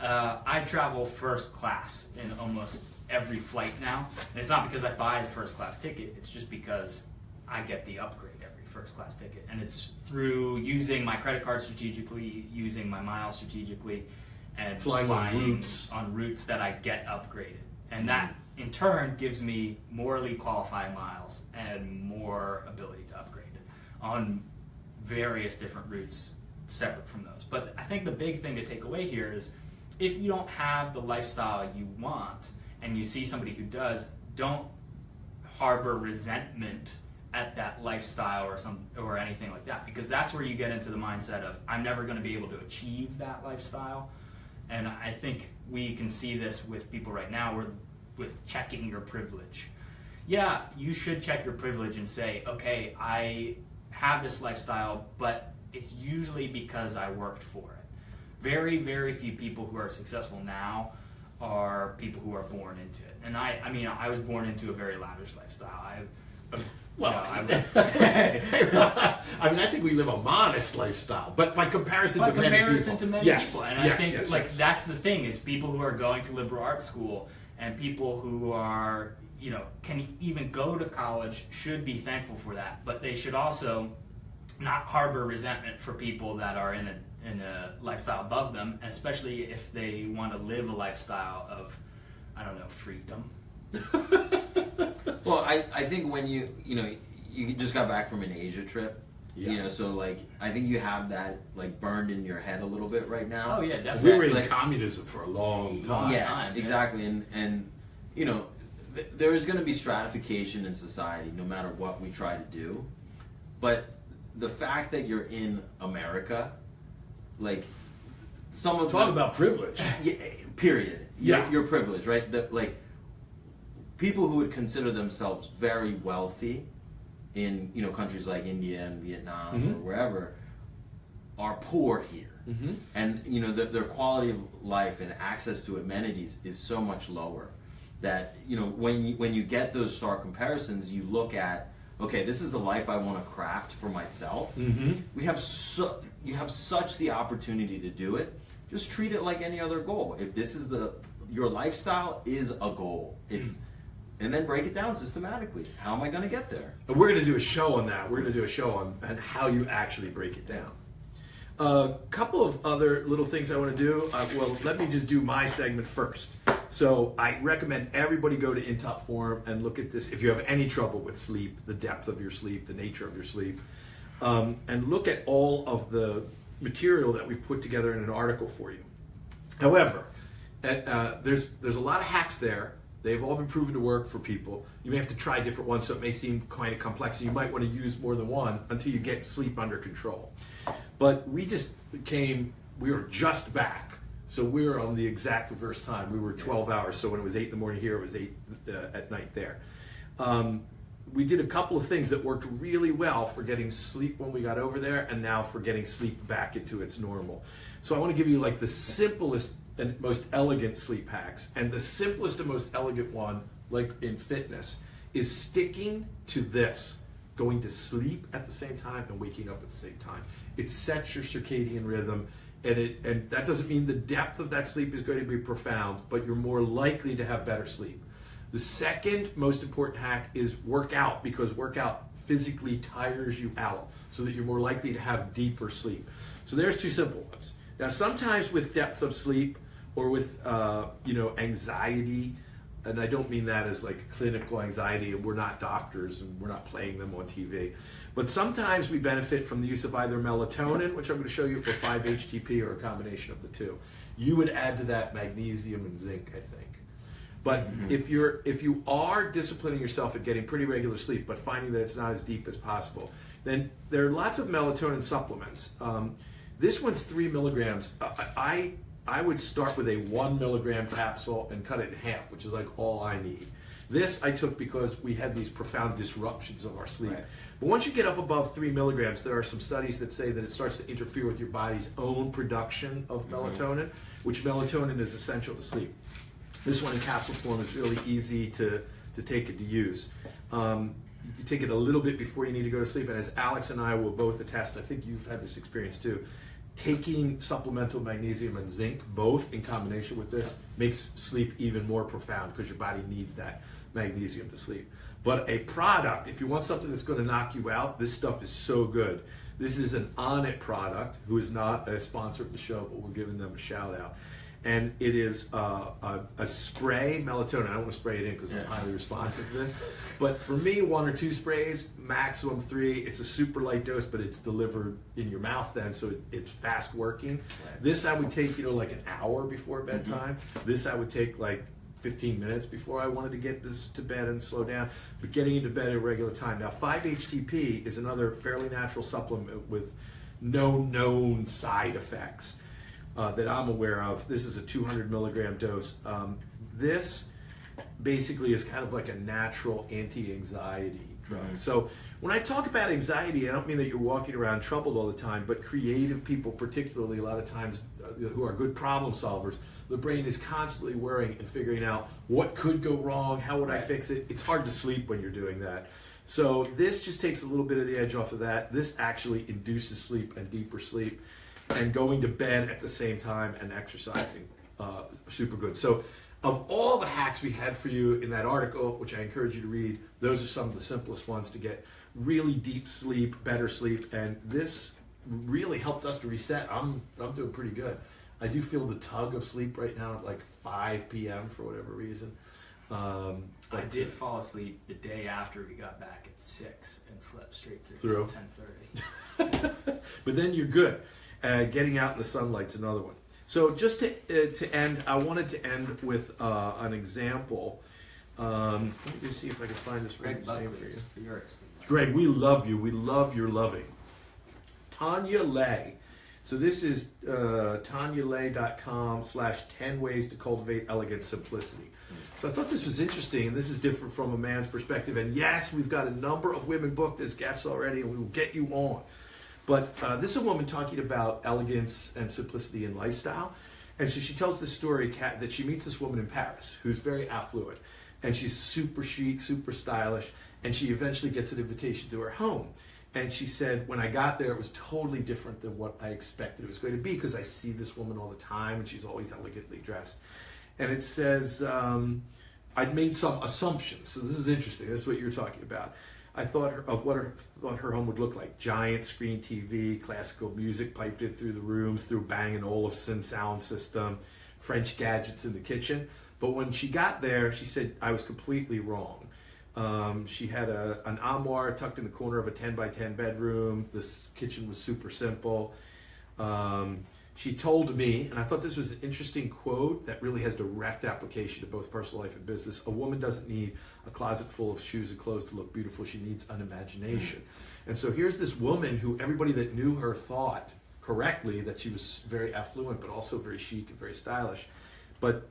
I travel first class in almost every flight now. And it's not because I buy the first class ticket, it's just because I get the upgrade every first class ticket. And it's through using my credit card strategically, using my miles strategically, and flying on routes that I get upgraded. And that, in turn, gives me morally qualified miles and more ability to upgrade on various different routes separate from those. But I think the big thing to take away here is if you don't have the lifestyle you want and you see somebody who does, don't harbor resentment at that lifestyle or anything like that, because that's where you get into the mindset of I'm never going to be able to achieve that lifestyle. And I think we can see this with people right now with checking your privilege. Yeah, you should check your privilege and say, okay, I have this lifestyle, but it's usually because I worked for it. Very, very few people who are successful now are people who are born into it. And I was born into a very lavish lifestyle. I think we live a modest lifestyle, but by comparison to many people. And I think that's the thing is people who are going to liberal arts school and people who are, can even go to college should be thankful for that. But they should also not harbor resentment for people that are in a lifestyle above them, especially if they want to live a lifestyle of, freedom. Well, I think when you just got back from an Asia trip, so I think you have that burned in your head a little bit right now. Oh yeah, definitely. We were in communism for a long time. Yes, exactly, and there is going to be stratification in society no matter what we try to do, but the fact that you're in America, someone talk about privilege. Yeah, period. Yeah, you're privileged, right? People who would consider themselves very wealthy in countries like India and Vietnam or wherever are poor here, and their quality of life and access to amenities is so much lower that when you get those stark comparisons, you look at, okay, this is the life I want to craft for myself. You have such the opportunity to do it. Just treat it like any other goal. If this is the your lifestyle is a goal. It's and then break it down systematically. How am I going to get there? And we're going to do a show on that. We're going to do a show on how you actually break it down. A couple of other little things I want to do. Well, let me just do my segment first. So I recommend everybody go to InTop Forum and look at this. If you have any trouble with sleep, the depth of your sleep, the nature of your sleep, and look at all of the material that we've put together in an article for you. However, there's a lot of hacks there. They've all been proven to work for people. You may have to try different ones, so it may seem kind of complex. And you might want to use more than one until you get sleep under control. But we were just back. So we were on the exact reverse time. We were 12 hours. So when it was 8 in the morning here, it was 8 at night there. We did a couple of things that worked really well for getting sleep when we got over there, and now for getting sleep back into its normal. So I want to give you like the simplest and most elegant sleep hacks. And the simplest and most elegant one, like in fitness, is sticking to this. Going to sleep at the same time and waking up at the same time. It sets your circadian rhythm, and that doesn't mean the depth of that sleep is going to be profound, but you're more likely to have better sleep. The second most important hack is workout, because workout physically tires you out so that you're more likely to have deeper sleep. So there's two simple ones. Now sometimes with depth of sleep or with anxiety, and I don't mean that as like clinical anxiety, and we're not doctors and we're not playing them on TV, but sometimes we benefit from the use of either melatonin, which I'm going to show you, or 5-HTP, or a combination of the two. You would add to that magnesium and zinc, I think. But if you are disciplining yourself at getting pretty regular sleep, but finding that it's not as deep as possible, then there are lots of melatonin supplements. This one's 3 milligrams. I would start with a 1 milligram capsule and cut it in half, which is like all I need. This I took because we had these profound disruptions of our sleep. Right. But once you get up above 3 milligrams, there are some studies that say that it starts to interfere with your body's own production of melatonin, which melatonin is essential to sleep. This one in capsule form is really easy to take and to use. You take it a little bit before you need to go to sleep, and as Alex and I will both attest, I think you've had this experience too, taking supplemental magnesium and zinc, both in combination with this, makes sleep even more profound because your body needs that magnesium to sleep. But a product, if you want something that's going to knock you out, this stuff is so good. This is an Onnit product, who is not a sponsor of the show, but we're giving them a shout out. And it is a spray melatonin. I don't want to spray it in because I'm highly responsive to this. But for me, 1 or 2 sprays, maximum 3. It's a super light dose, but it's delivered in your mouth then, so it's fast working. Right. This I would take, like an hour before bedtime. This I would take like 15 minutes before I wanted to get this to bed and slow down. But getting into bed at a regular time. Now, 5-HTP is another fairly natural supplement with no known side effects that I'm aware of. This is a 200 milligram dose. This basically is kind of like a natural anti-anxiety drug. So when I talk about anxiety, I don't mean that you're walking around troubled all the time, but creative people particularly, a lot of times, who are good problem solvers, the brain is constantly worrying and figuring out what could go wrong, how would I fix it. It's hard to sleep when you're doing that. So this just takes a little bit of the edge off of that. This actually induces sleep and deeper sleep. And going to bed at the same time and exercising, super good. So of all the hacks we had for you in that article, which I encourage you to read, those are some of the simplest ones to get really deep sleep, better sleep, and this really helped us to reset. I'm doing pretty good. I do feel the tug of sleep right now at like 5 p.m. for whatever reason. I did fall asleep the day after we got back at 6 and slept straight through 10:30. But then you're good. Getting out in the sunlight's another one. So just to end, I wanted to end with an example. Let me just see if I can find this Greg name for you. Greg, we love you. We love your loving. Tanya Lay. So this is tanyalay.com/10 ways to cultivate elegant simplicity. So I thought this was interesting, and this is different from a man's perspective. And yes, we've got a number of women booked as guests already, and we will get you on. But this is a woman talking about elegance and simplicity in lifestyle. And so she tells this story that she meets this woman in Paris who's very affluent. And she's super chic, super stylish. And she eventually gets an invitation to her home. And she said, when I got there, it was totally different than what I expected it was going to be, because I see this woman all the time and she's always elegantly dressed. and it says, I'd made some assumptions. So this is interesting. This is what you're talking about. I thought thought her home would look like: giant screen TV, classical music piped in through the rooms through Bang & Olufsen sound system, French gadgets in the kitchen. But when she got there, she said I was completely wrong. She had an armoire tucked in the corner of a 10 by 10 bedroom. This kitchen was super simple. She told me, and I thought this was an interesting quote that really has direct application to both personal life and business: a woman doesn't need a closet full of shoes and clothes to look beautiful. She needs an imagination. And so here's this woman who everybody that knew her thought correctly that she was very affluent, but also very chic and very stylish. But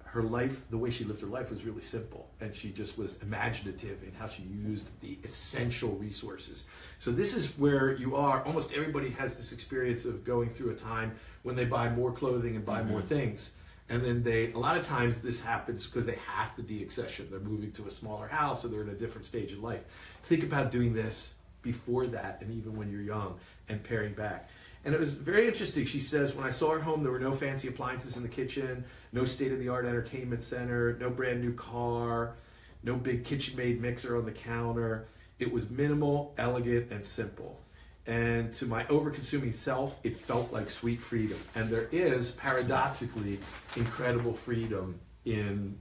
her life, the way she lived her life, was really simple, and she just was imaginative in how she used the essential resources. So this is where you are. Almost everybody has this experience of going through a time when they buy more clothing and buy more things, and then a lot of times this happens because they have to de-accession. They're moving to a smaller house, or they're in a different stage of life. Think about doing this before that, and even when you're young, and paring back. And it was very interesting. She says, when I saw her home, there were no fancy appliances in the kitchen, no state-of-the-art entertainment center, no brand new car, no big KitchenAid mixer on the counter. It was minimal, elegant, and simple. And to my over-consuming self, it felt like sweet freedom. And there is, paradoxically, incredible freedom in,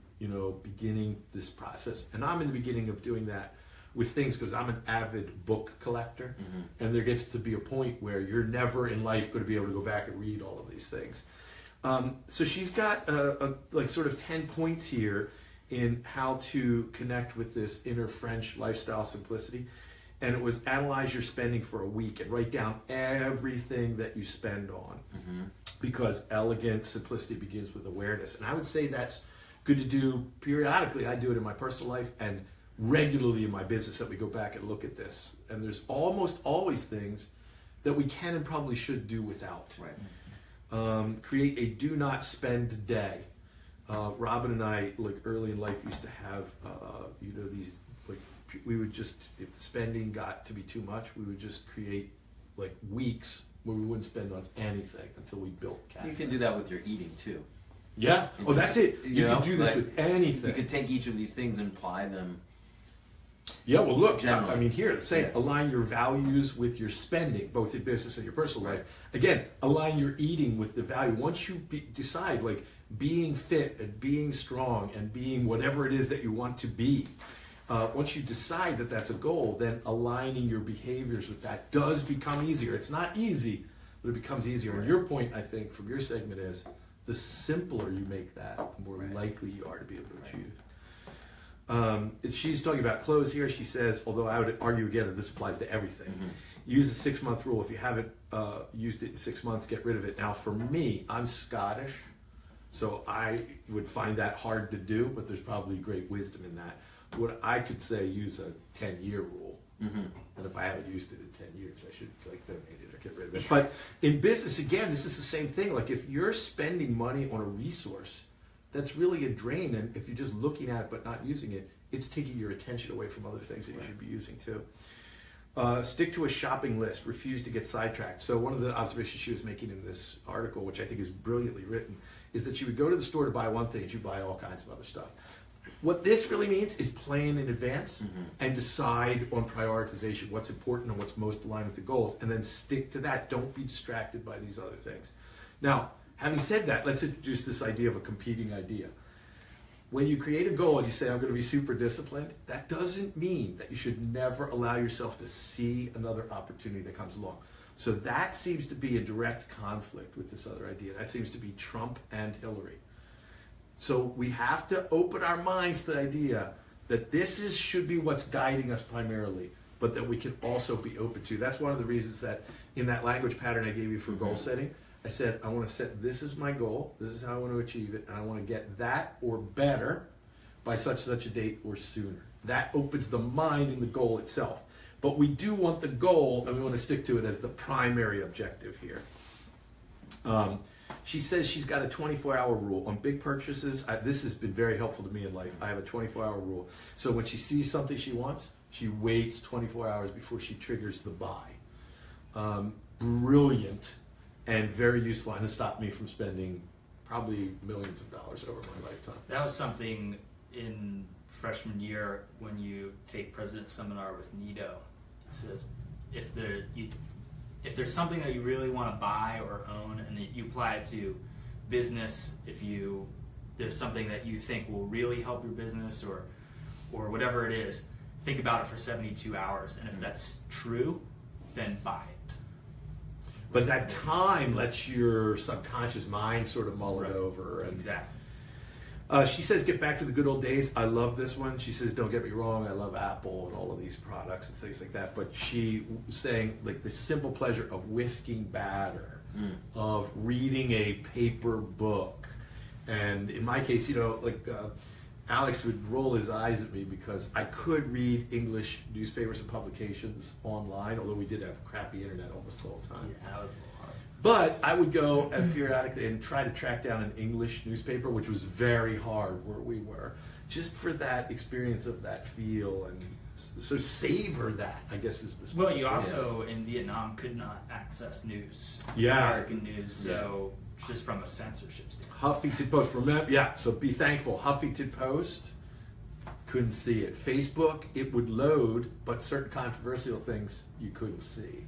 beginning this process. And I'm in the beginning of doing that with things, because I'm an avid book collector, and there gets to be a point where you're never in life going to be able to go back and read all of these things. So she's got like sort of 10 points here in how to connect with this inner French lifestyle simplicity. And it was: analyze your spending for a week and write down everything that you spend on, because elegant simplicity begins with awareness. And I would say that's good to do periodically. I do it in my personal life, and regularly in my business, that we go back and look at this. And there's almost always things that we can and probably should do without. Right. Create a do not spend day. Robin and I, like early in life, used to have, these, like, we would just, if spending got to be too much, we would just create like weeks where we wouldn't spend on anything until we built cash. You can do that with your eating too. Yeah. Oh, that's it. You can do this with anything. You could take each of these things and apply them. Yeah, well, look, Generally. I mean, here, it's saying align your values with your spending, both in business and your personal life. Again, align your eating with the value. Once you decide, like, being fit and being strong and being whatever it is that you want to be, once you decide that that's a goal, then aligning your behaviors with that does become easier. It's not easy, but it becomes easier. And your point, I think, from your segment is, the simpler you make that, the more likely you are to be able to achieve. She's talking about clothes here. She says, although I would argue again that this applies to everything, use a 6-month rule. If you haven't used it in 6 months, get rid of it. Now, for me, I'm Scottish, so I would find that hard to do, but there's probably great wisdom in that. What I could say, use a 10-year rule. And if I haven't used it in 10 years, I should donate it or get rid of it. But in business, again, this is the same thing. Like, if you're spending money on a resource, that's really a drain, and if you're just looking at it but not using it, it's taking your attention away from other things that you should be using too. Stick to a shopping list. Refuse to get sidetracked. So one of the observations she was making in this article, which I think is brilliantly written, is that she would go to the store to buy one thing and she'd buy all kinds of other stuff. What this really means is plan in advance and decide on prioritization, what's important and what's most aligned with the goals, and then stick to that. Don't be distracted by these other things. Now, having said that, let's introduce this idea of a competing idea. When you create a goal and you say, I'm going to be super disciplined, that doesn't mean that you should never allow yourself to see another opportunity that comes along. So that seems to be a direct conflict with this other idea. That seems to be Trump and Hillary. So we have to open our minds to the idea that this should be what's guiding us primarily, but that we can also be open to. That's one of the reasons that in that language pattern I gave you for goal setting, I said, I want to set this as my goal, this is how I want to achieve it, and I want to get that or better by such and such a date or sooner. That opens the mind in the goal itself. But we do want the goal, and we want to stick to it as the primary objective here. She says she's got a 24-hour rule. On big purchases, this has been very helpful to me in life. I have a 24-hour rule. So when she sees something she wants, she waits 24 hours before she triggers the buy. Brilliant and very useful, and has stopped me from spending probably millions of dollars over my lifetime. That was something in freshman year when you take President's Seminar with Nito. It says if there's something that you really want to buy or own and that you apply it to business, there's something that you think will really help your business or whatever it is, think about it for 72 hours. And if that's true, then buy it. But that time lets your subconscious mind sort of mull it over. And, exactly. She says, get back to the good old days. I love this one. She says, don't get me wrong, I love Apple and all of these products and things like that. But she was saying, like, the simple pleasure of whisking batter, of reading a paper book. And in my case, Alex would roll his eyes at me because I could read English newspapers and publications online, although we did have crappy internet almost the whole time. Yeah, that was a little hard. But I would go periodically and try to track down an English newspaper, which was very hard where we were, just for that experience of that feel. And so savor that, I guess, is the Well, you also, in Vietnam, could not access news. Yeah. American news, so just from a censorship standpoint. Huffington Post, remember? Yeah, so be thankful. Huffington Post, couldn't see it. Facebook, it would load, but certain controversial things you couldn't see.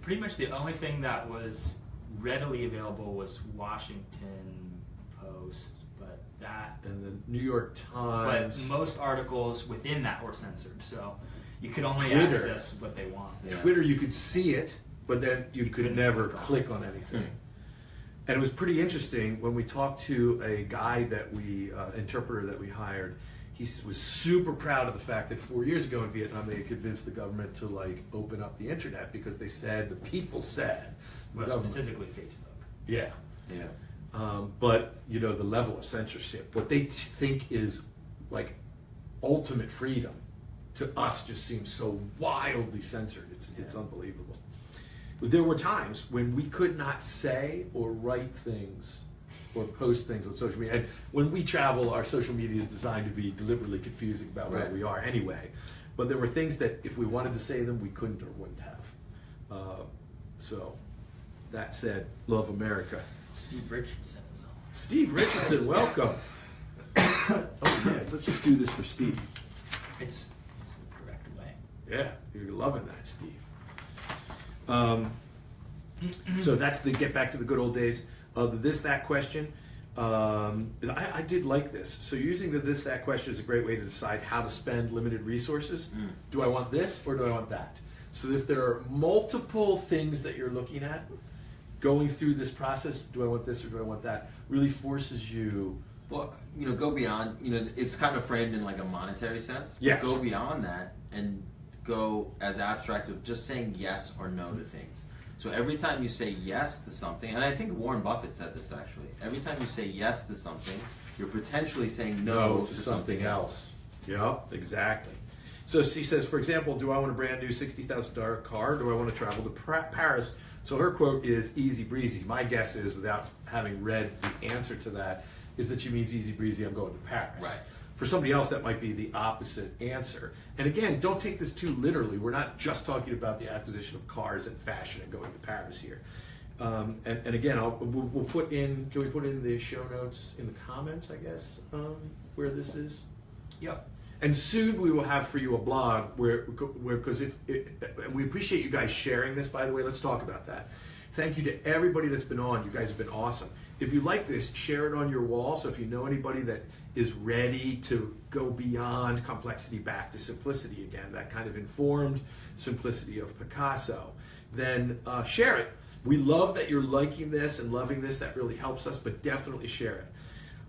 Pretty much the only thing that was readily available was Washington Post, And the New York Times. But most articles within that were censored, so you could only Twitter. access what they want. Yeah. Twitter, you could see it, but then you could couldn't never click click on anything. And it was pretty interesting when we talked to a guy that interpreter that we hired. He was super proud of the fact that 4 years ago in Vietnam they had convinced the government to open up the internet because they said, the people said, Well, specifically Facebook. yeah. Yeah. But the level of censorship, what they think is ultimate freedom, to us just seems so wildly censored. It's unbelievable. But there were times when we could not say or write things or post things on social media. And when we travel, our social media is designed to be deliberately confusing about where we are anyway. But there were things that if we wanted to say them, we couldn't or wouldn't have. So that said, love America. Steve Richardson was on. Steve Richardson, welcome. Oh yeah, let's just do this for Steve. It's the correct way. Yeah, you're loving that, Steve. So that's the get back to the good old days. The this, that question. I did like this. So using the this, that question is a great way to decide how to spend limited resources. Do I want this or do I want that? So if there are multiple things that you're looking at, going through this process, do I want this or do I want that, really forces you. Well, go beyond, it's kind of framed in like a monetary sense. Yes. Go beyond that and go as abstract of just saying yes or no to things. So every time you say yes to something, and I think Warren Buffett said this actually, every time you say yes to something, you're potentially saying no to something else. Yep, exactly. So she says, for example, do I want a brand new $60,000 car? Do I want to travel to Paris? So her quote is easy breezy. My guess is, without having read the answer to that, is that she means easy breezy, I'm going to Paris. Right. For somebody else, that might be the opposite answer. And again, don't take this too literally. We're not just talking about the acquisition of cars and fashion and going to Paris here. And again, we'll put in, can we put in the show notes in the comments, I guess, where this is? Yep. And soon we will have for you a blog where because we appreciate you guys sharing this, by the way. Let's talk about that. Thank you to everybody that's been on. You guys have been awesome. If you like this, share it on your wall. So if you know anybody that is ready to go beyond complexity back to simplicity again, that kind of informed simplicity of Picasso, then share it. We love that you're liking this and loving this. That really helps us, but definitely share it.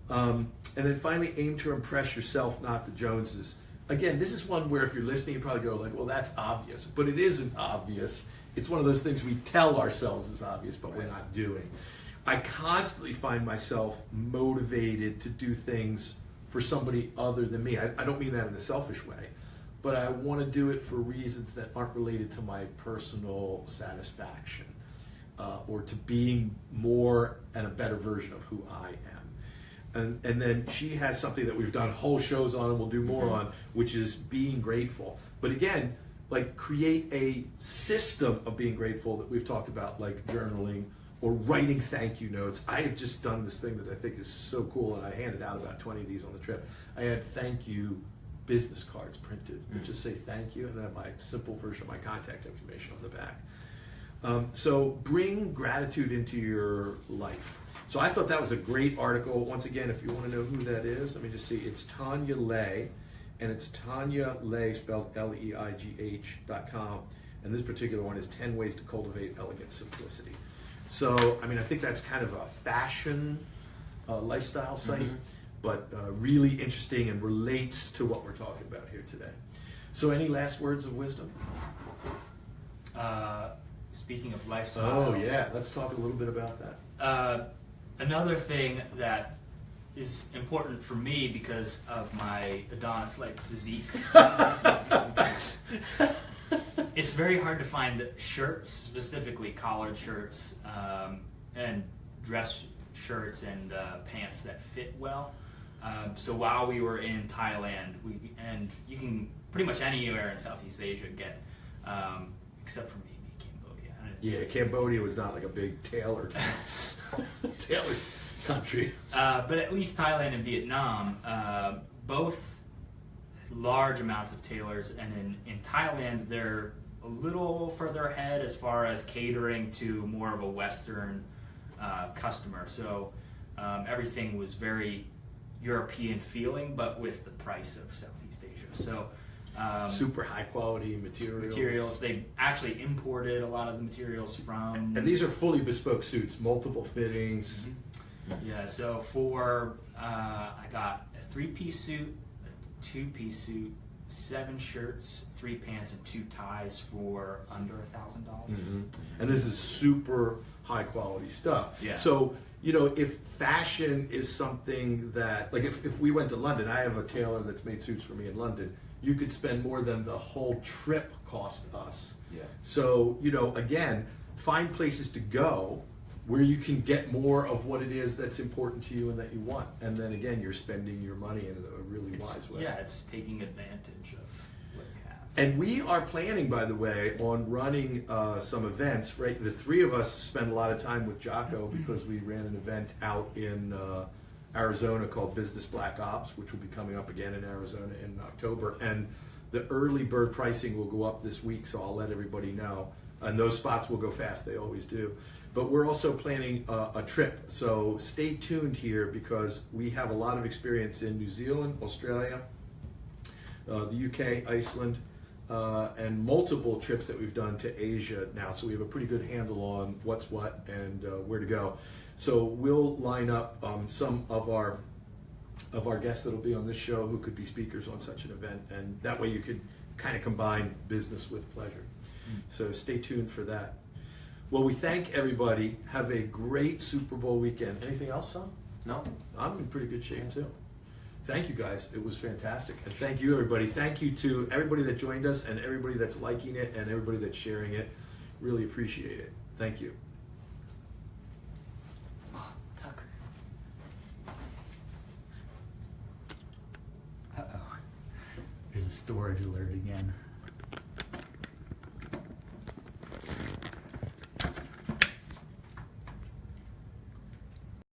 And then finally, aim to impress yourself, not the Joneses. Again, this is one where if you're listening, you probably go like, well, that's obvious. But it isn't obvious. It's one of those things we tell ourselves is obvious, but we're not doing. I constantly find myself motivated to do things for somebody other than me. I don't mean that in a selfish way, but I want to do it for reasons that aren't related to my personal satisfaction or to being more and a better version of who I am. And then she has something that we've done whole shows on and we'll do more on, which is being grateful. But again, like create a system of being grateful that we've talked about, like journaling or writing thank you notes. I have just done this thing that I think is so cool, and I handed out about 20 of these on the trip. I had thank you business cards printed that just say thank you, and then I have my simple version of my contact information on the back. So bring gratitude into your life. So I thought that was a great article. Once again, if you want to know who that is, let me just see. It's Tanya Leigh, and it's Tanya Leigh, spelled Leigh.com. And this particular one is 10 Ways to Cultivate Elegant Simplicity. So, I mean, I think that's kind of a fashion lifestyle site, but really interesting and relates to what we're talking about here today. So any last words of wisdom? Speaking of lifestyle. Oh, yeah. Let's talk a little bit about that. Another thing that is important for me because of my Adonis-like physique. It's very hard to find shirts, specifically collared shirts, and dress shirts and pants that fit well. So while we were in Thailand, and you can pretty much anywhere in Southeast Asia get, except for maybe Cambodia. Yeah, Cambodia was not like a big tailor's country. But at least Thailand and Vietnam, both large amounts of tailors, and in Thailand they're a little further ahead as far as catering to more of a Western customer. So everything was very European feeling, but with the price of Southeast Asia. So super high quality materials. They actually imported a lot of the materials from. And these are fully bespoke suits, multiple fittings. Yeah. So for I got a 3-piece suit, a 2-piece suit, 7 shirts, 3 pants, and 2 ties for under $1,000. And this is super high quality stuff. Yeah. So, you know, if fashion is something that, like if we went to London, I have a tailor that's made suits for me in London, you could spend more than the whole trip cost us. Yeah. So, you know, again, find places to go where you can get more of what it is that's important to you and that you want. And then again, you're spending your money in a really wise way. Yeah, it's taking advantage of what you have. And we are planning, by the way, on running some events, right? The 3 of us spend a lot of time with Jocko because we ran an event out in Arizona called Business Black Ops, which will be coming up again in Arizona in October. And the early bird pricing will go up this week, so I'll let everybody know. And those spots will go fast, they always do. But we're also planning a trip, so stay tuned here because we have a lot of experience in New Zealand, Australia, the UK, Iceland, and multiple trips that we've done to Asia now. So we have a pretty good handle on what's what and where to go. So we'll line up some of our guests that'll be on this show who could be speakers on such an event, and that way you could kind of combine business with pleasure. So stay tuned for that. Well, we thank everybody. Have a great Super Bowl weekend. Anything else, son? No. I'm in pretty good shape too. Thank you guys. It was fantastic. And thank you everybody. Thank you to everybody that joined us and everybody that's liking it and everybody that's sharing it. Really appreciate it. Thank you. Oh, Tucker. Uh-oh. There's a storage alert again.